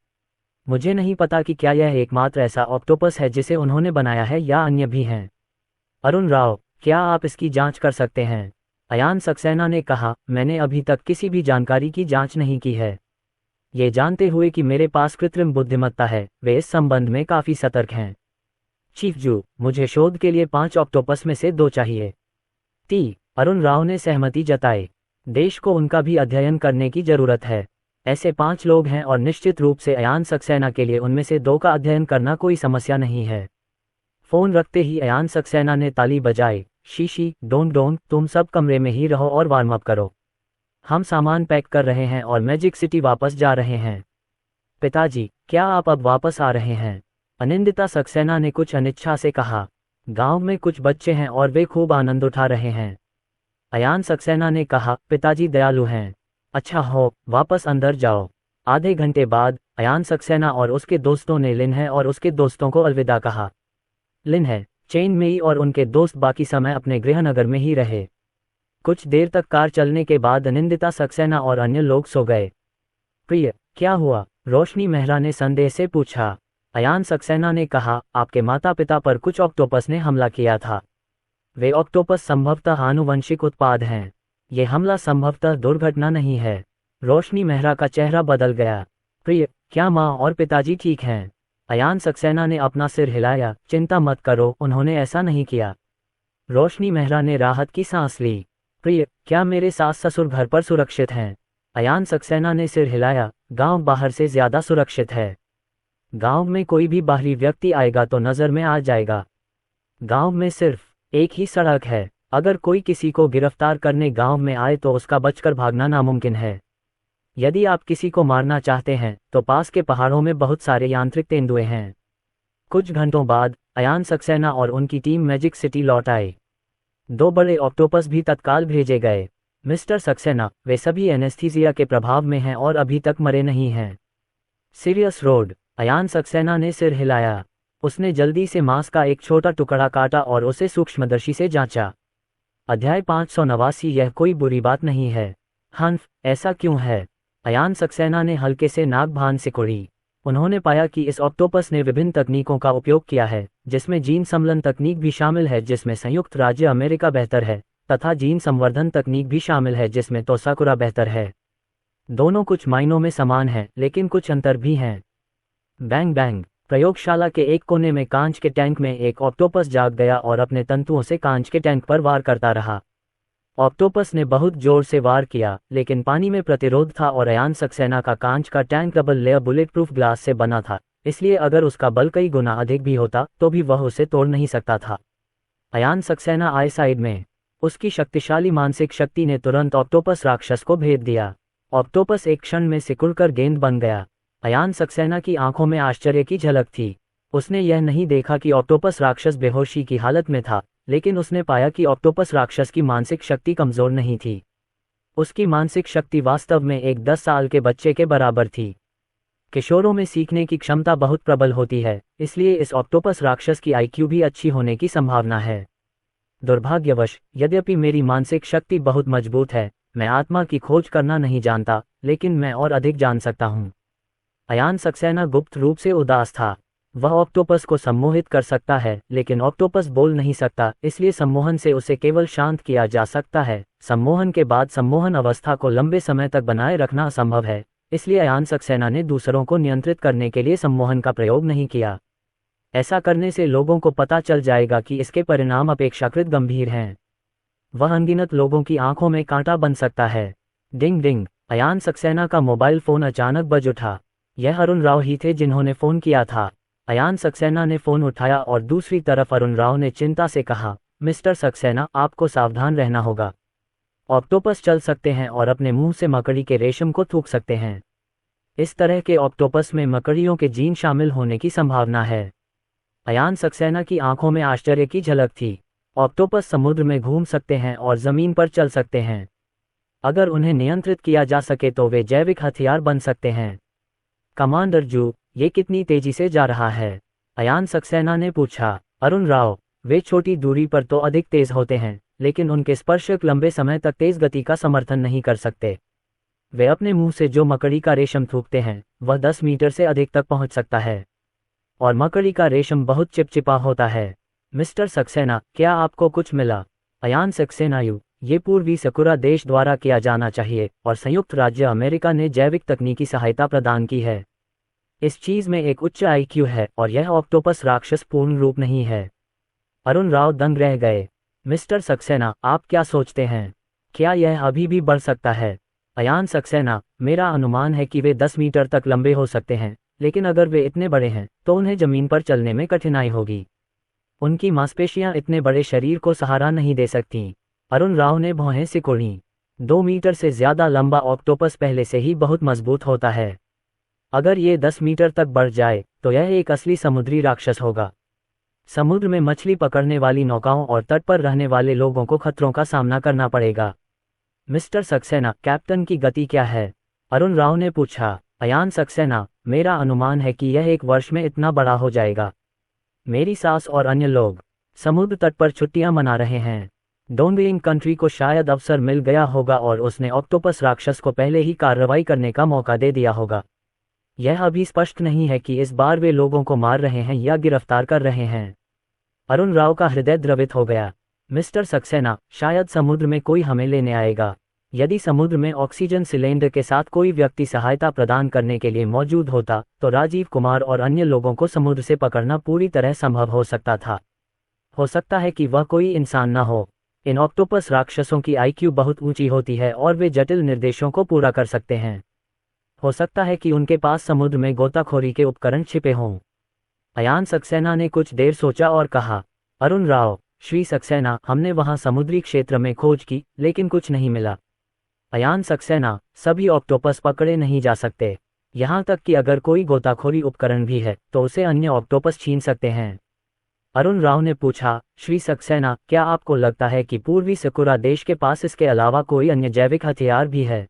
Speaker 1: मुझे नहीं पता कि क्या यह एकमात्र ऐसा ऑक्टोपस है जिसे उन्होंने बनाया है या अन्य भी हैं। अरुण राव, क्या आप इसकी जांच कर सकते हैं? अयान सक्सेना ने कहा, मैंने अभी तक किसी भी जानकारी की जांच नहीं की है। ये जानते हुए कि मेरे पास कृत्रिम बुद्धिमत्ता है, वे इस संबंध में काफ़ी सतर्क हैं। चीफ जू, मुझे शोध के लिए 5 ऑक्टोपस में से 2 चाहिए। अरुण राव ने सहमति जताई। देश को उनका भी अध्ययन करने की जरूरत है। ऐसे 5 लोग हैं और निश्चित रूप से अयान सक्सेना के लिए उनमें से 2 का अध्ययन करना कोई समस्या नहीं है। फोन रखते ही अयान सक्सेना ने ताली बजाई। शीशी, डोंट, तुम सब कमरे में ही रहो और वार्म अप करो। हम सामान पैक कर रहे हैं और मैजिक सिटी वापस जा रहे हैं। पिताजी, क्या आप अब वापस आ रहे हैं? अनिंदिता सक्सेना ने कुछ अनिच्छा से कहा। गांव में कुछ बच्चे हैं और वे खूब आनंद उठा रहे हैं। अयान सक्सेना ने कहा, पिताजी दयालु हैं। अच्छा हो, वापस अंदर जाओ। आधे घंटे बाद अयान सक्सेना और उसके दोस्तों ने लिन्हे और उसके दोस्तों को अलविदा कहा। लिन्हे, चेन मेई और उनके दोस्त बाकी समय अपने गृहनगर में ही रहे। कुछ देर तक कार चलने के बाद अनिंदिता सक्सेना और अन्य लोग सो गए। प्रिय, क्या हुआ? रोशनी मेहरा ने संदेह से पूछा। अयान सक्सेना ने कहा, आपके माता पिता पर कुछ ऑक्टोपस ने हमला किया था। वे ऑक्टोपस संभवतः आनुवंशिक उत्पाद हैं। ये हमला संभवतः दुर्घटना नहीं है। रोशनी मेहरा का चेहरा बदल गया। प्रिय, क्या माँ और पिताजी ठीक हैं? अयान सक्सेना ने अपना सिर हिलाया। चिंता मत करो, उन्होंने ऐसा नहीं किया। रोशनी मेहरा ने राहत की सांस ली। प्रिय, क्या मेरे सास ससुर घर पर सुरक्षित हैं? अयान सक्सेना ने सिर हिलाया। गांव बाहर से ज्यादा सुरक्षित है। गांव में कोई भी बाहरी व्यक्ति आएगा तो नजर में आ जाएगा। गांव में सिर्फ एक ही सड़क है। अगर कोई किसी को गिरफ्तार करने गांव में आए तो उसका बचकर भागना नामुमकिन है। यदि आप किसी को मारना चाहते हैं तो पास के पहाड़ों में बहुत सारे यांत्रिक तेंदुए हैं। कुछ घंटों बाद अयान सक्सेना और उनकी टीम मैजिक सिटी लौट आए। 2 बड़े ऑक्टोपस भी तत्काल भेजे गए। मिस्टर सक्सेना, वे सभी एनेस्थीसिया के प्रभाव में हैं और अभी तक मरे नहीं हैं। Serious road. अयान सक्सेना ने सिर हिलाया। उसने जल्दी से मांस का एक छोटा टुकड़ा काटा और उसे सूक्ष्मदर्शी से जांचा। अध्याय 589। यह कोई बुरी बात नहीं है। हन्फ, ऐसा क्यों है? अयान सक्सेना ने हल्के से नाक भान सिकोड़ी। उन्होंने पाया कि इस ऑक्टोपस ने विभिन्न तकनीकों का उपयोग किया है, जिसमें जीन सम्मेलन तकनीक भी शामिल है जिसमें संयुक्त राज्य अमेरिका बेहतर है, तथा जीन संवर्धन तकनीक भी शामिल है जिसमें तोसाकुरा बेहतर है। दोनों कुछ मायनों में समान हैं, लेकिन कुछ अंतर भी हैं। Bang bang. प्रयोगशाला के एक कोने में कांच के टैंक में एक ऑक्टोपस जाग गया और अपने तंतुओं से कांच के टैंक पर वार करता रहा। ऑक्टोपस ने बहुत जोर से वार किया, लेकिन पानी में प्रतिरोध था और अयान सक्सेना का कांच का tank double layer bullet proof glass से बना था, इसलिए अगर उसका बल कई गुना अधिक भी होता तो भी वह उसे तोड़ नहीं सकता था। अयान सक्सेना आए साइड में। उसकी शक्तिशाली मानसिक शक्ति ने तुरंत ऑक्टोपस राक्षस को भेद दिया। ऑक्टोपस एक क्षण में सिकुड़कर गेंद बन गया। अयान सक्सेना की आंखों में आश्चर्य की झलक थी। उसने यह नहीं देखा कि ऑक्टोपस राक्षस बेहोशी की हालत में था, लेकिन उसने पाया कि ऑक्टोपस राक्षस की मानसिक शक्ति कमजोर नहीं थी। उसकी मानसिक शक्ति वास्तव में एक 10 साल के बच्चे के बराबर थी। किशोरों में सीखने की क्षमता बहुत प्रबल होती है, इसलिए इस ऑक्टोपस राक्षस की आईक्यू भी अच्छी होने की संभावना है। दुर्भाग्यवश, यद्यपि मेरी मानसिक शक्ति बहुत मजबूत है, मैं आत्मा की खोज करना नहीं जानता, लेकिन मैं और अधिक जान सकता हूँ। अयान सक्सेना गुप्त रूप से उदास था। वह ऑक्टोपस को सम्मोहित कर सकता है, लेकिन ऑक्टोपस बोल नहीं सकता, इसलिए सम्मोहन से उसे केवल शांत किया जा सकता है। सम्मोहन के बाद सम्मोहन अवस्था को लंबे समय तक बनाए रखना असंभव है, इसलिए अयान सक्सेना ने दूसरों को नियंत्रित करने के लिए सम्मोहन का प्रयोग नहीं किया। ऐसा करने से लोगों को पता चल जाएगा कि इसके परिणाम अपेक्षाकृत गंभीर हैं। वह अनगिनत लोगों की आंखों में कांटा बन सकता है। डिंग डिंग। अयान सक्सेना का मोबाइल फोन अचानक बज उठा। यह अरुण राव ही थे जिन्होंने फोन किया था। अयान सक्सेना ने फोन उठाया और दूसरी तरफ अरुण राव ने चिंता से कहा, मिस्टर सक्सेना, आपको सावधान रहना होगा। ऑक्टोपस चल सकते हैं और अपने मुंह से मकड़ी के रेशम को थूक सकते हैं। इस तरह के ऑक्टोपस में मकड़ियों के जीन शामिल होने की संभावना है। अयान सक्सेना की आंखों में आश्चर्य की झलक थी। ऑक्टोपस समुद्र में घूम सकते हैं और जमीन पर चल सकते हैं। अगर उन्हें नियंत्रित किया जा सके तो वे जैविक हथियार बन सकते हैं। कमांडर जू, ये कितनी तेजी से जा रहा है? अयान सक्सेना ने पूछा। अरुण राव, वे छोटी दूरी पर तो अधिक तेज होते हैं, लेकिन उनके स्पर्शक लंबे समय तक तेज गति का समर्थन नहीं कर सकते। वे अपने मुंह से जो मकड़ी का रेशम थूकते हैं, वह 10 मीटर से अधिक तक पहुंच सकता है। और मकड़ी का रेशम बहुत चिपचिपा होता है। मिस्टर सक्सेना, क्या आपको कुछ मिला? अयान सक्सेनायु, ये पूर्वी सकुरा देश द्वारा किया जाना चाहिए और संयुक्त राज्य अमेरिका ने जैविक तकनीकी सहायता प्रदान की है। इस चीज में एक उच्च आईक्यू है और यह ऑक्टोपस राक्षस पूर्ण रूप नहीं है। अरुण राव दंग रह गए। मिस्टर सक्सेना, आप क्या सोचते हैं? क्या यह अभी भी बढ़ सकता है? अयान सक्सेना, मेरा अनुमान है कि वे 10 मीटर तक लंबे हो सकते हैं, लेकिन अगर वे इतने बड़े हैं तो उन्हें जमीन पर चलने में कठिनाई होगी। उनकी मांसपेशियां इतने बड़े शरीर को सहारा नहीं दे सकतीं। अरुण राव ने भौहें सिकोड़ीं। 2 मीटर से ज्यादा लंबा ऑक्टोपस पहले से ही बहुत मजबूत होता है। अगर ये 10 मीटर तक बढ़ जाए तो यह एक असली समुद्री राक्षस होगा। समुद्र में मछली पकड़ने वाली नौकाओं और तट पर रहने वाले लोगों को खतरों का सामना करना पड़ेगा। मिस्टर सक्सेना, कैप्टन की गति क्या है? अरुण राव ने पूछा। अयान सक्सेना, मेरा अनुमान है कि यह 1 वर्ष में इतना बड़ा हो जाएगा। मेरी सास और अन्य लोग समुद्र तट पर छुट्टियां मना रहे हैं। डोंगलिंग कंट्री को शायद अवसर मिल गया होगा और उसने ऑक्टोपस राक्षस को पहले ही कार्रवाई करने का मौका दे दिया होगा। यह अभी स्पष्ट नहीं है कि इस बार वे लोगों को मार रहे हैं या गिरफ्तार कर रहे हैं। अरुण राव का हृदय द्रवित हो गया। मिस्टर सक्सेना, शायद समुद्र में कोई हमें लेने आएगा। यदि समुद्र में ऑक्सीजन सिलेंडर के साथ कोई व्यक्ति सहायता प्रदान करने के लिए मौजूद होता तो राजीव कुमार और अन्य लोगों को समुद्र से पकड़ना पूरी तरह संभव हो सकता था। हो सकता है कि वह कोई इंसान न हो। इन ऑक्टोपस राक्षसों की आईक्यू बहुत ऊंची होती है और वे जटिल निर्देशों को पूरा कर सकते हैं। हो सकता है कि उनके पास समुद्र में गोताखोरी के उपकरण छिपे हों। अयान सक्सेना ने कुछ देर सोचा और कहा, अरुण राव, श्री सक्सेना, हमने वहां समुद्री क्षेत्र में खोज की, लेकिन कुछ नहीं मिला। अयान सक्सेना, सभी ऑक्टोपस पकड़े नहीं जा सकते। यहाँ तक कि अगर कोई गोताखोरी उपकरण भी है तो उसे अन्य ऑक्टोपस छीन सकते हैं। अरुण राव ने पूछा, श्री सक्सेना, क्या आपको लगता है कि पूर्वी सकुरा देश के पास इसके अलावा कोई अन्य जैविक हथियार भी है?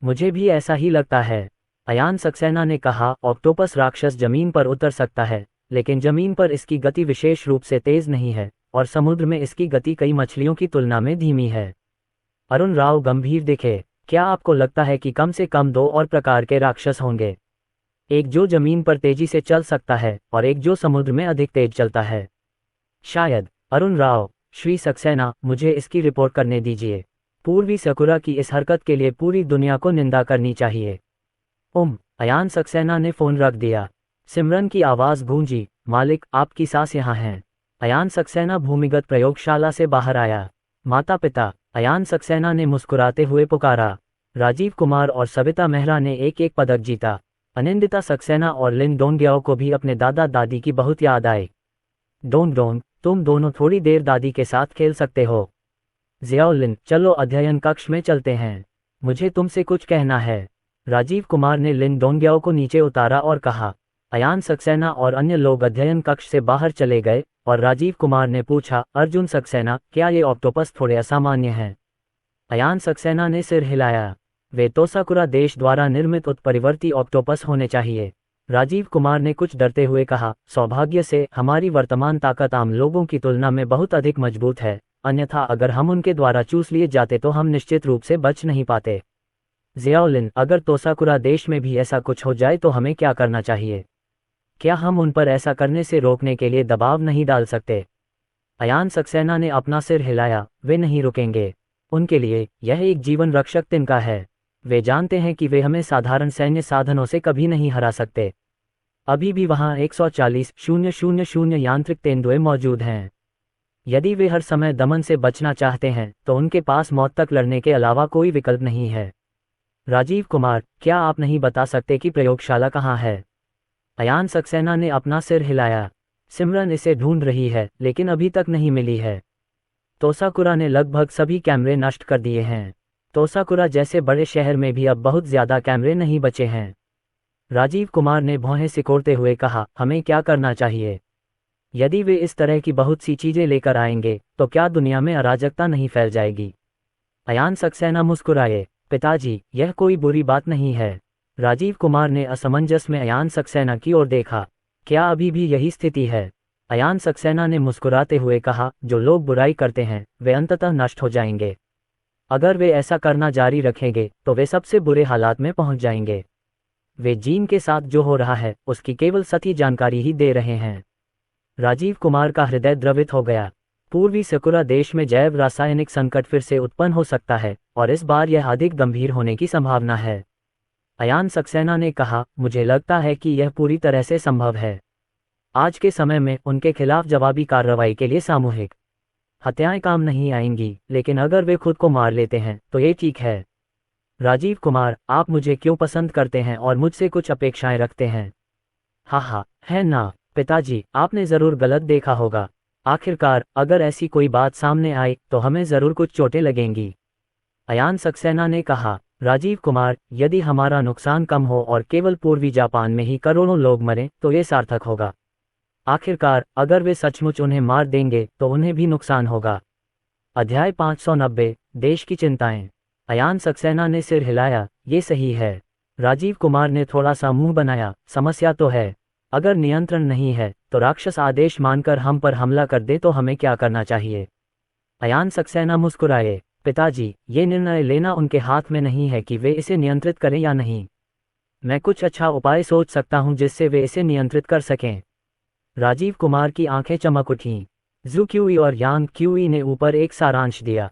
Speaker 1: मुझे भी ऐसा ही लगता है। अयान सक्सेना ने कहा, ऑक्टोपस राक्षस जमीन पर उतर सकता है, लेकिन जमीन पर इसकी गति विशेष रूप से तेज नहीं है, और समुद्र में इसकी गति कई मछलियों की तुलना में धीमी है। अरुण राव गंभीर दिखे, क्या आपको लगता है कि कम से कम 2 और प्रकार के राक्षस होंगे? एक जो जमीन पर तेजी से चल सकता है और एक जो समुद्र में अधिक तेज चलता है। शायद। अरुण राव, श्री सक्सेना, मुझे इसकी रिपोर्ट करने दीजिए। पूर्वी सकुरा की इस हरकत के लिए पूरी दुनिया को निंदा करनी चाहिए। अयान सक्सेना ने फोन रख दिया। सिमरन की आवाज गूंजी, मालिक, आपकी सास यहाँ हैं। अयान सक्सेना भूमिगत प्रयोगशाला से बाहर आया। माता पिता, अयान सक्सेना ने मुस्कुराते हुए पुकारा। राजीव कुमार और सविता मेहरा ने एक एक पदक जीता। अनिंदिता सक्सेना और लिन डोंगयाओ को भी अपने दादा दादी की बहुत याद आई। डोंग, तुम दोनों थोड़ी देर दादी के साथ खेल सकते हो। जियाओलिन, चलो अध्ययन कक्ष में चलते हैं, मुझे तुमसे कुछ कहना है। राजीव कुमार ने लिन डोंगयाओ को नीचे उतारा और कहा। अयान सक्सेना और अन्य लोग अध्ययन कक्ष से बाहर चले गए और राजीव कुमार ने पूछा, अर्जुन सक्सेना, क्या ये ऑक्टोपस थोड़े असामान्य हैं? अयान सक्सेना ने सिर हिलाया। वे तोसाकुरा देश द्वारा निर्मित उत्परिवर्ती ऑक्टोपस होने चाहिए। राजीव कुमार ने कुछ डरते हुए कहा, सौभाग्य से हमारी वर्तमान ताकत आम लोगों की तुलना में बहुत अधिक मजबूत है, अन्यथा अगर हम उनके द्वारा चूस लिए जाते तो हम निश्चित रूप से बच नहीं पाते। जियाओलिन, अगर तोसाकुरा देश में भी ऐसा कुछ हो जाए तो हमें क्या करना चाहिए? क्या हम उन पर ऐसा करने से रोकने के लिए दबाव नहीं डाल सकते? अयान सक्सेना ने अपना सिर हिलाया, वे नहीं रुकेंगे। उनके लिए यह एक जीवन रक्षक तिनका है। वे जानते हैं कि वे हमें साधारण सैन्य साधनों से कभी नहीं हरा सकते। अभी भी वहां 140,000 यांत्रिक तेंदुए मौजूद हैं। यदि वे हर समय दमन से बचना चाहते हैं तो उनके पास मौत तक लड़ने के अलावा कोई विकल्प नहीं है। राजीव कुमार, क्या आप नहीं बता सकते कि प्रयोगशाला कहाँ है? अयान सक्सेना ने अपना सिर हिलाया। सिमरन इसे ढूंढ रही है, लेकिन अभी तक नहीं मिली है। तोसाकुरा ने लगभग सभी कैमरे नष्ट कर दिए हैं। तोसाकुरा जैसे बड़े शहर में भी अब बहुत ज्यादा कैमरे नहीं बचे हैं। राजीव कुमार ने भौहें सिकोड़ते हुए कहा, हमें क्या करना चाहिए? यदि वे इस तरह की बहुत सी चीजें लेकर आएंगे तो क्या दुनिया में अराजकता नहीं फैल जाएगी? अयान सक्सेना मुस्कुराए, पिताजी, यह कोई बुरी बात नहीं है। राजीव कुमार ने असमंजस में अयान सक्सेना की ओर देखा। क्या अभी भी यही स्थिति है? अयान सक्सेना ने मुस्कुराते हुए कहा, जो लोग बुराई करते हैं वे अंततः नष्ट हो जाएंगे। अगर वे ऐसा करना जारी रखेंगे तो वे सबसे बुरे हालात में पहुंच जाएंगे। वे जीन के साथ जो हो रहा है उसकी केवल सही जानकारी ही दे रहे हैं। राजीव कुमार का हृदय द्रवित हो गया। पूर्वी सकुरा देश में जैव रासायनिक संकट फिर से उत्पन्न हो सकता है और इस बार यह अधिक गंभीर होने की संभावना है। अयान सक्सेना ने कहा, मुझे लगता है कि यह पूरी तरह से संभव है। आज के समय में उनके खिलाफ जवाबी कार्रवाई के लिए सामूहिक हत्याएं काम नहीं आएंगी, लेकिन अगर वे खुद को मार लेते हैं तो ये ठीक है। राजीव कुमार, आप मुझे क्यों पसंद करते हैं और मुझसे कुछ अपेक्षाएं रखते हैं? हाँ, है ना पिताजी, आपने जरूर गलत देखा होगा। आखिरकार अगर ऐसी कोई बात सामने आए तो हमें जरूर कुछ चोटें लगेंगी। अयान सक्सेना ने कहा। राजीव कुमार, यदि हमारा नुकसान कम हो और केवल पूर्वी जापान में ही करोड़ों लोग मरें तो ये सार्थक होगा। आखिरकार अगर वे सचमुच उन्हें मार देंगे तो उन्हें भी नुकसान होगा। अध्याय 590, देश की चिंताएं। अयान सक्सेना ने सिर हिलाया, ये सही है। राजीव कुमार ने थोड़ा सा मुंह बनाया, समस्या तो है। अगर नियंत्रण नहीं है तो राक्षस आदेश मानकर हम पर हमला कर दे तो हमें क्या करना चाहिए? अयान सक्सेना मुस्कुराए, पिताजी, ये निर्णय लेना उनके हाथ में नहीं है कि वे इसे नियंत्रित करें या नहीं। मैं कुछ अच्छा उपाय सोच सकता हूं जिससे वे इसे नियंत्रित कर सकें। राजीव कुमार की आंखें चमक उठीं। जू क्यूई और यांग क्यूई ने ऊपर एक सारांश दिया।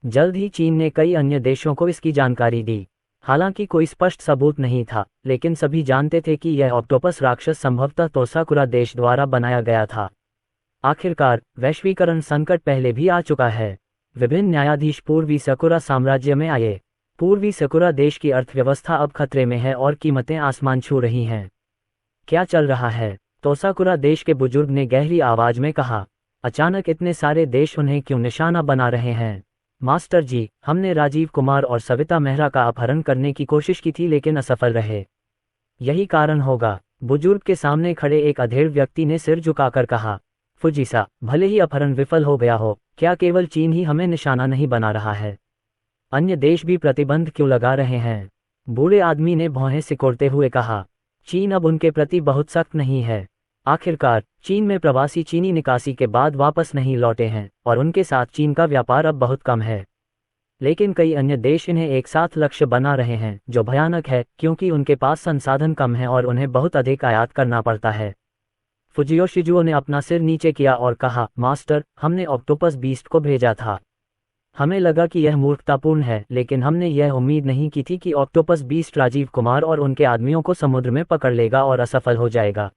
Speaker 1: जल्द ही चीन ने कई अन्य देशों को इसकी जानकारी दी। हालांकि कोई स्पष्ट सबूत नहीं था, लेकिन सभी जानते थे कि यह ऑक्टोपस राक्षस संभवतः तोसाकुरा देश द्वारा बनाया गया था। आखिरकार वैश्वीकरण संकट पहले भी आ चुका है। विभिन्न न्यायाधीश पूर्वी सकुरा साम्राज्य में आए। पूर्वी सकुरा देश की अर्थव्यवस्था अब खतरे में है और कीमतें आसमान छू रही हैं। क्या चल रहा है? तोसाकुरा देश के बुजुर्ग ने गहरी आवाज में कहा। अचानक इतने सारे देश उन्हें क्यों निशाना बना रहे हैं? मास्टर जी, हमने राजीव कुमार और सविता मेहरा का अपहरण करने की कोशिश की थी लेकिन असफल रहे। यही कारण होगा, बुजुर्ग के सामने खड़े एक अधेड़ व्यक्ति ने सिर झुकाकर कहा। फुजीसा, भले ही अपहरण विफल हो गया हो, क्या केवल चीन ही हमें निशाना नहीं बना रहा है? अन्य देश भी प्रतिबंध क्यों लगा रहे हैं? बूढ़े आदमी ने भौहें सिकोड़ते हुए कहा। चीन अब उनके प्रति बहुत सख्त नहीं है। आखिरकार चीन में प्रवासी चीनी निकासी के बाद वापस नहीं लौटे हैं और उनके साथ चीन का व्यापार अब बहुत कम है। लेकिन कई अन्य देश इन्हें एक साथ लक्ष्य बना रहे हैं, जो भयानक है क्योंकि उनके पास संसाधन कम है और उन्हें बहुत अधिक आयात करना पड़ता है। फुजियो शिजुओ ने अपना सिर नीचे किया और कहा, मास्टर, हमने ऑक्टोपस बीस्ट को भेजा था। हमें लगा कि यह मूर्खतापूर्ण है, लेकिन हमने यह उम्मीद नहीं की थी कि ऑक्टोपस बीस्ट राजीव कुमार और उनके आदमियों को समुद्र में पकड़ लेगा और असफल हो जाएगा।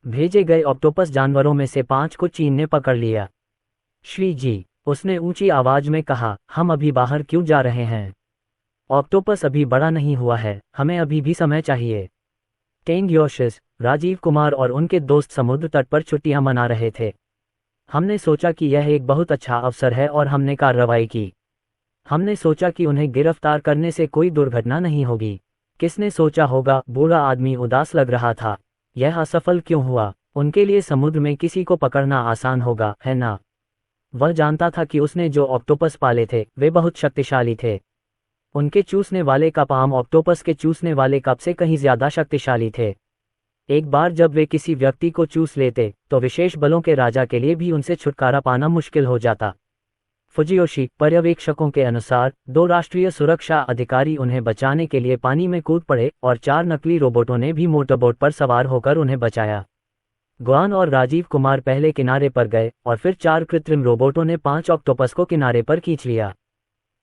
Speaker 1: भेजे गए ऑक्टोपस जानवरों में से 5 को चीन ने पकड़ लिया। श्री जी, उसने ऊंची आवाज में कहा, हम अभी बाहर क्यों जा रहे हैं? ऑक्टोपस अभी बड़ा नहीं हुआ है, हमें अभी भी समय चाहिए। टेंग योशिस, राजीव कुमार और उनके दोस्त समुद्र तट पर छुट्टियां मना रहे थे। हमने सोचा कि यह एक बहुत अच्छा अवसर है और हमने कार्रवाई की। हमने सोचा कि उन्हें गिरफ्तार करने से कोई दुर्घटना नहीं होगी। किसने सोचा होगा? बूढ़ा आदमी उदास लग रहा था। यह असफल क्यों हुआ? उनके लिए समुद्र में किसी को पकड़ना आसान होगा, है ना? वह जानता था कि उसने जो ऑक्टोपस पाले थे वे बहुत शक्तिशाली थे। उनके चूसने वाले कप आम ऑक्टोपस के चूसने वाले कप से कहीं ज्यादा शक्तिशाली थे। एक बार जब वे किसी व्यक्ति को चूस लेते तो विशेष बलों के राजा के लिए भी उनसे छुटकारा पाना मुश्किल हो जाता। फुजियोशी पर्यवेक्षकों के अनुसार 2 राष्ट्रीय सुरक्षा अधिकारी उन्हें बचाने के लिए पानी में कूद पड़े और 4 नकली रोबोटों ने भी मोटरबोट पर सवार होकर उन्हें बचाया। ग्वान और राजीव कुमार पहले किनारे पर गए और फिर 4 कृत्रिम रोबोटों ने 5 ऑक्टोपस को किनारे पर खींच लिया।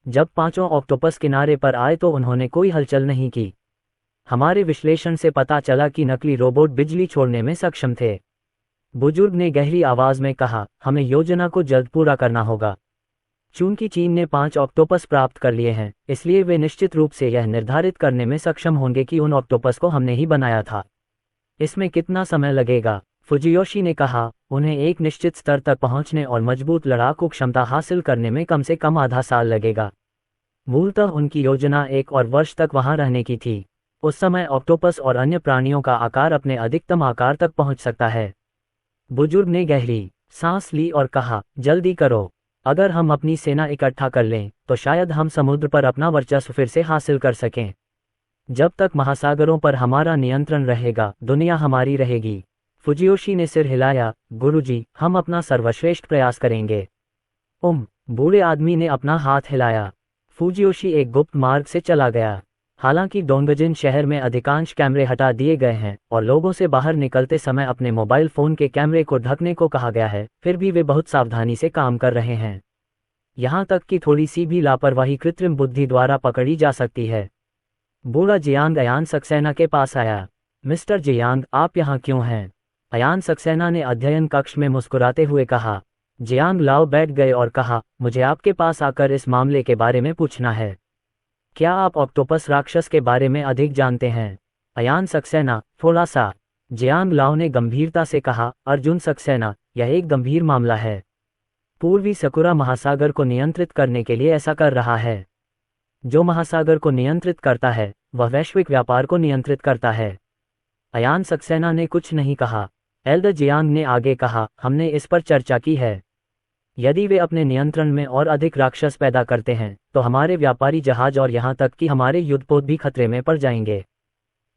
Speaker 1: जब 5 ऑक्टोपस किनारे पर आए तो उन्होंने कोई हलचल नहीं की। हमारे विश्लेषण से पता चला कि नकली रोबोट बिजली छोड़ने में सक्षम थे। बुजुर्ग ने गहरी आवाज में कहा, हमें योजना को जल्द पूरा करना होगा। चूंकि चीन ने 5 ऑक्टोपस प्राप्त कर लिए हैं, इसलिए वे निश्चित रूप से यह निर्धारित करने में सक्षम होंगे कि उन ऑक्टोपस को हमने ही बनाया था। इसमें कितना समय लगेगा? फुजियोशी ने कहा, उन्हें एक निश्चित स्तर तक पहुंचने और मजबूत लड़ाकू क्षमता हासिल करने में कम से कम आधा साल लगेगा। मूलतः उनकी योजना 1 और वर्ष तक वहां रहने की थी। उस समय ऑक्टोपस और अन्य प्राणियों का आकार अपने अधिकतम आकार तक पहुंच सकता है। बुजुर्ग ने गहरी सांस ली और कहा, जल्दी करो। अगर हम अपनी सेना इकट्ठा कर लें तो शायद हम समुद्र पर अपना वर्चस्व फिर से हासिल कर सकें। जब तक महासागरों पर हमारा नियंत्रण रहेगा, दुनिया हमारी रहेगी। फुजियोशी ने सिर हिलाया, गुरुजी, हम अपना सर्वश्रेष्ठ प्रयास करेंगे। बूढ़े आदमी ने अपना हाथ हिलाया। फुजियोशी एक गुप्त मार्ग से चला गया। हालांकि डोंगजिन शहर में अधिकांश कैमरे हटा दिए गए हैं और लोगों से बाहर निकलते समय अपने मोबाइल फोन के कैमरे को ढकने को कहा गया है, फिर भी वे बहुत सावधानी से काम कर रहे हैं। यहाँ तक कि थोड़ी सी भी लापरवाही कृत्रिम बुद्धि द्वारा पकड़ी जा सकती है। बूढ़ा जियांग अयान सक्सेना के पास आया। मिस्टर जियांग, आप यहाँ क्यों हैं? अयान सक्सेना ने अध्ययन कक्ष में मुस्कुराते हुए कहा। जियांग लाओ बैठ गए और कहा, मुझे आपके पास आकर इस मामले के बारे में पूछना है। क्या आप ऑक्टोपस राक्षस के बारे में अधिक जानते हैं? अयान सक्सेना, थोड़ा सा। जियांग लाओ ने गंभीरता से कहा, अर्जुन सक्सेना, यह एक गंभीर मामला है। पूर्वी सकुरा महासागर को नियंत्रित करने के लिए ऐसा कर रहा है। जो महासागर को नियंत्रित करता है वह वैश्विक व्यापार को नियंत्रित करता है। अयान सक्सेना ने कुछ नहीं कहा। एल्डर जियांग ने आगे कहा, हमने इस पर चर्चा की है। यदि वे अपने नियंत्रण में और अधिक राक्षस पैदा करते हैं तो हमारे व्यापारी जहाज और यहाँ तक कि हमारे युद्धपोत भी खतरे में पड़ जाएंगे।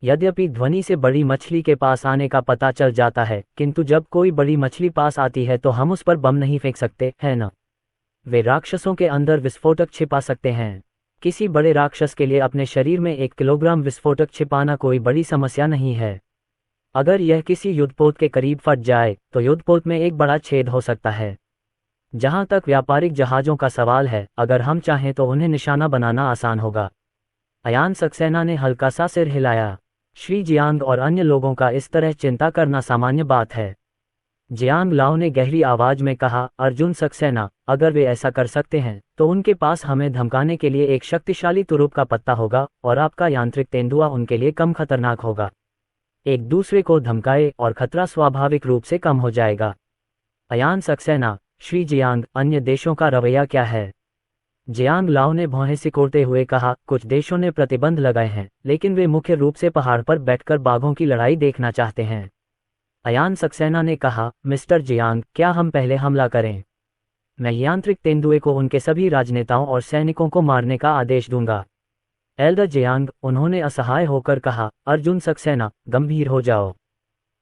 Speaker 1: यद्यपि ध्वनि से बड़ी मछली के पास आने का पता चल जाता है, किंतु जब कोई बड़ी मछली पास आती है तो हम उस पर बम नहीं फेंक सकते, है न? वे राक्षसों के अंदर विस्फोटक छिपा सकते हैं। किसी बड़े राक्षस के लिए अपने शरीर में 1 किलोग्राम विस्फोटक छिपाना कोई बड़ी समस्या नहीं है। अगर यह किसी युद्धपोत के करीब फट जाए तो युद्धपोत में एक बड़ा छेद हो सकता है। जहां तक व्यापारिक जहाज़ों का सवाल है, अगर हम चाहें तो उन्हें निशाना बनाना आसान होगा। अयान सक्सेना ने हल्का सा सिर हिलाया। श्री जियांग और अन्य लोगों का इस तरह चिंता करना सामान्य बात है। जियांग लाओ ने गहरी आवाज में कहा, अर्जुन सक्सेना, अगर वे ऐसा कर सकते हैं तो उनके पास हमें धमकाने के लिए एक शक्तिशाली तुरुप का पत्ता होगा और आपका यांत्रिक तेंदुआ उनके लिए कम खतरनाक होगा। एक दूसरे को धमकाए और खतरा स्वाभाविक रूप से कम हो जाएगा। अयान सक्सेना, श्री जियांग, अन्य देशों का रवैया क्या है? जियांग लाओ ने भौहें सिकोड़ते हुए कहा, कुछ देशों ने प्रतिबंध लगाए हैं, लेकिन वे मुख्य रूप से पहाड़ पर बैठकर बाघों की लड़ाई देखना चाहते हैं। अयान सक्सेना ने कहा, मिस्टर जियांग, क्या हम पहले हमला करें? मैं यांत्रिक तेंदुए को उनके सभी राजनेताओं और सैनिकों को मारने का आदेश दूंगा। एल्डर जियांग, उन्होंने असहाय होकर कहा, अर्जुन सक्सेना, गंभीर हो जाओ।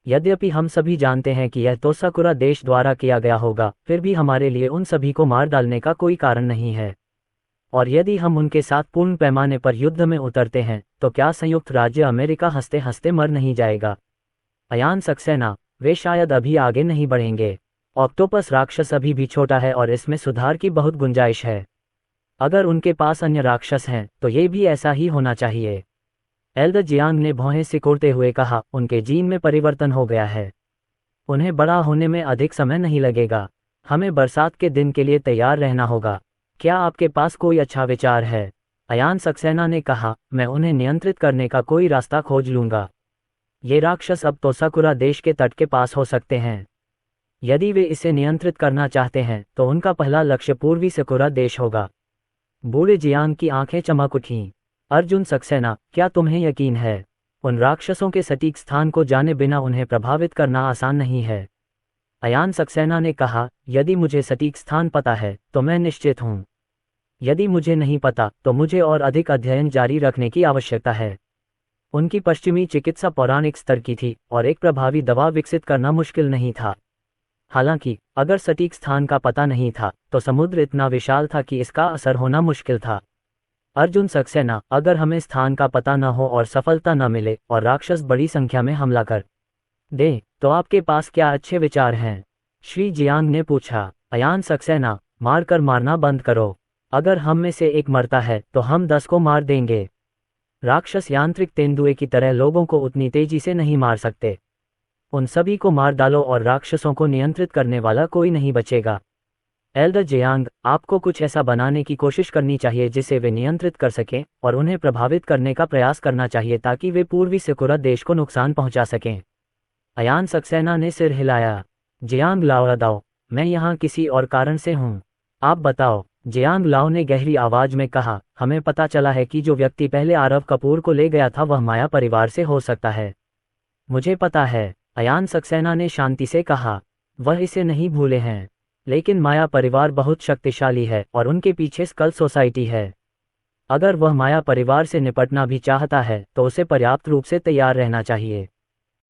Speaker 1: यद्यपि हम सभी जानते हैं कि यह तोसाकुरा देश द्वारा किया गया होगा, फिर भी हमारे लिए उन सभी को मार डालने का कोई कारण नहीं है। और यदि हम उनके साथ पूर्ण पैमाने पर युद्ध में उतरते हैं, तो क्या संयुक्त राज्य अमेरिका हंसते हंसते मर नहीं जाएगा? अयान सक्सेना, वे शायद अभी आगे नहीं बढ़ेंगे। ऑक्टोपस राक्षस अभी भी छोटा है और इसमें सुधार की बहुत गुंजाइश है। अगर उनके पास अन्य राक्षस हैं, तो ये भी ऐसा ही होना चाहिए। एल्डर जियांग ने भौहें सिकोड़ते हुए कहा, उनके जीन में परिवर्तन हो गया है। उन्हें बड़ा होने में अधिक समय नहीं लगेगा। हमें बरसात के दिन के लिए तैयार रहना होगा। क्या आपके पास कोई अच्छा विचार है? अयान सक्सेना ने कहा, मैं उन्हें नियंत्रित करने का कोई रास्ता खोज लूंगा। ये राक्षस अब तोसाकुरा देश के तट के पास हो सकते हैं। यदि वे इसे नियंत्रित करना चाहते हैं, तो उनका पहला लक्ष्य पूर्वी सकुरा देश होगा। बूढ़े जियांग की आंखें चमक उठीं। अर्जुन सक्सेना, क्या तुम्हें यकीन है? उन राक्षसों के सटीक स्थान को जाने बिना उन्हें प्रभावित करना आसान नहीं है। अयान सक्सेना ने कहा, यदि मुझे सटीक स्थान पता है, तो मैं निश्चित हूँ। यदि मुझे नहीं पता, तो मुझे और अधिक अध्ययन जारी रखने की आवश्यकता है। उनकी पश्चिमी चिकित्सा पौराणिक स्तर की थी, और एक प्रभावी दवा विकसित करना मुश्किल नहीं था। हालांकि, अगर सटीक स्थान का पता नहीं था, तो समुद्र इतना विशाल था कि इसका असर होना मुश्किल था। अर्जुन सक्सेना, अगर हमें स्थान का पता न हो और सफलता न मिले, और राक्षस बड़ी संख्या में हमला कर दे, तो आपके पास क्या अच्छे विचार हैं? श्री जियांग ने पूछा। अयान सक्सेना, मारकर मारना बंद करो। अगर हम में से एक मरता है, तो हम 10 को मार देंगे। राक्षस यांत्रिक तेंदुए की तरह लोगों को उतनी तेजी से नहीं मार सकते। उन सभी को मार डालो और राक्षसों को नियंत्रित करने वाला कोई नहीं बचेगा। एल्डर जियांग, आपको कुछ ऐसा बनाने की कोशिश करनी चाहिए जिसे वे नियंत्रित कर सकें, और उन्हें प्रभावित करने का प्रयास करना चाहिए ताकि वे पूर्वी सकुरा देश को नुकसान पहुंचा सकें। अयान सक्सेना ने सिर हिलाया। जियांग लाओ, मैं यहाँ किसी और कारण से हूँ। आप बताओ। जियांग लाओ ने गहरी आवाज में कहा, हमें पता चला है कि जो व्यक्ति पहले आरव कपूर को ले गया था वह माया परिवार से हो सकता है। मुझे पता है, अयान सक्सेना ने शांति से कहा। वह इसे नहीं भूले हैं। लेकिन माया परिवार बहुत शक्तिशाली है, और उनके पीछे स्कल सोसाइटी है। अगर वह माया परिवार से निपटना भी चाहता है, तो उसे पर्याप्त रूप से तैयार रहना चाहिए।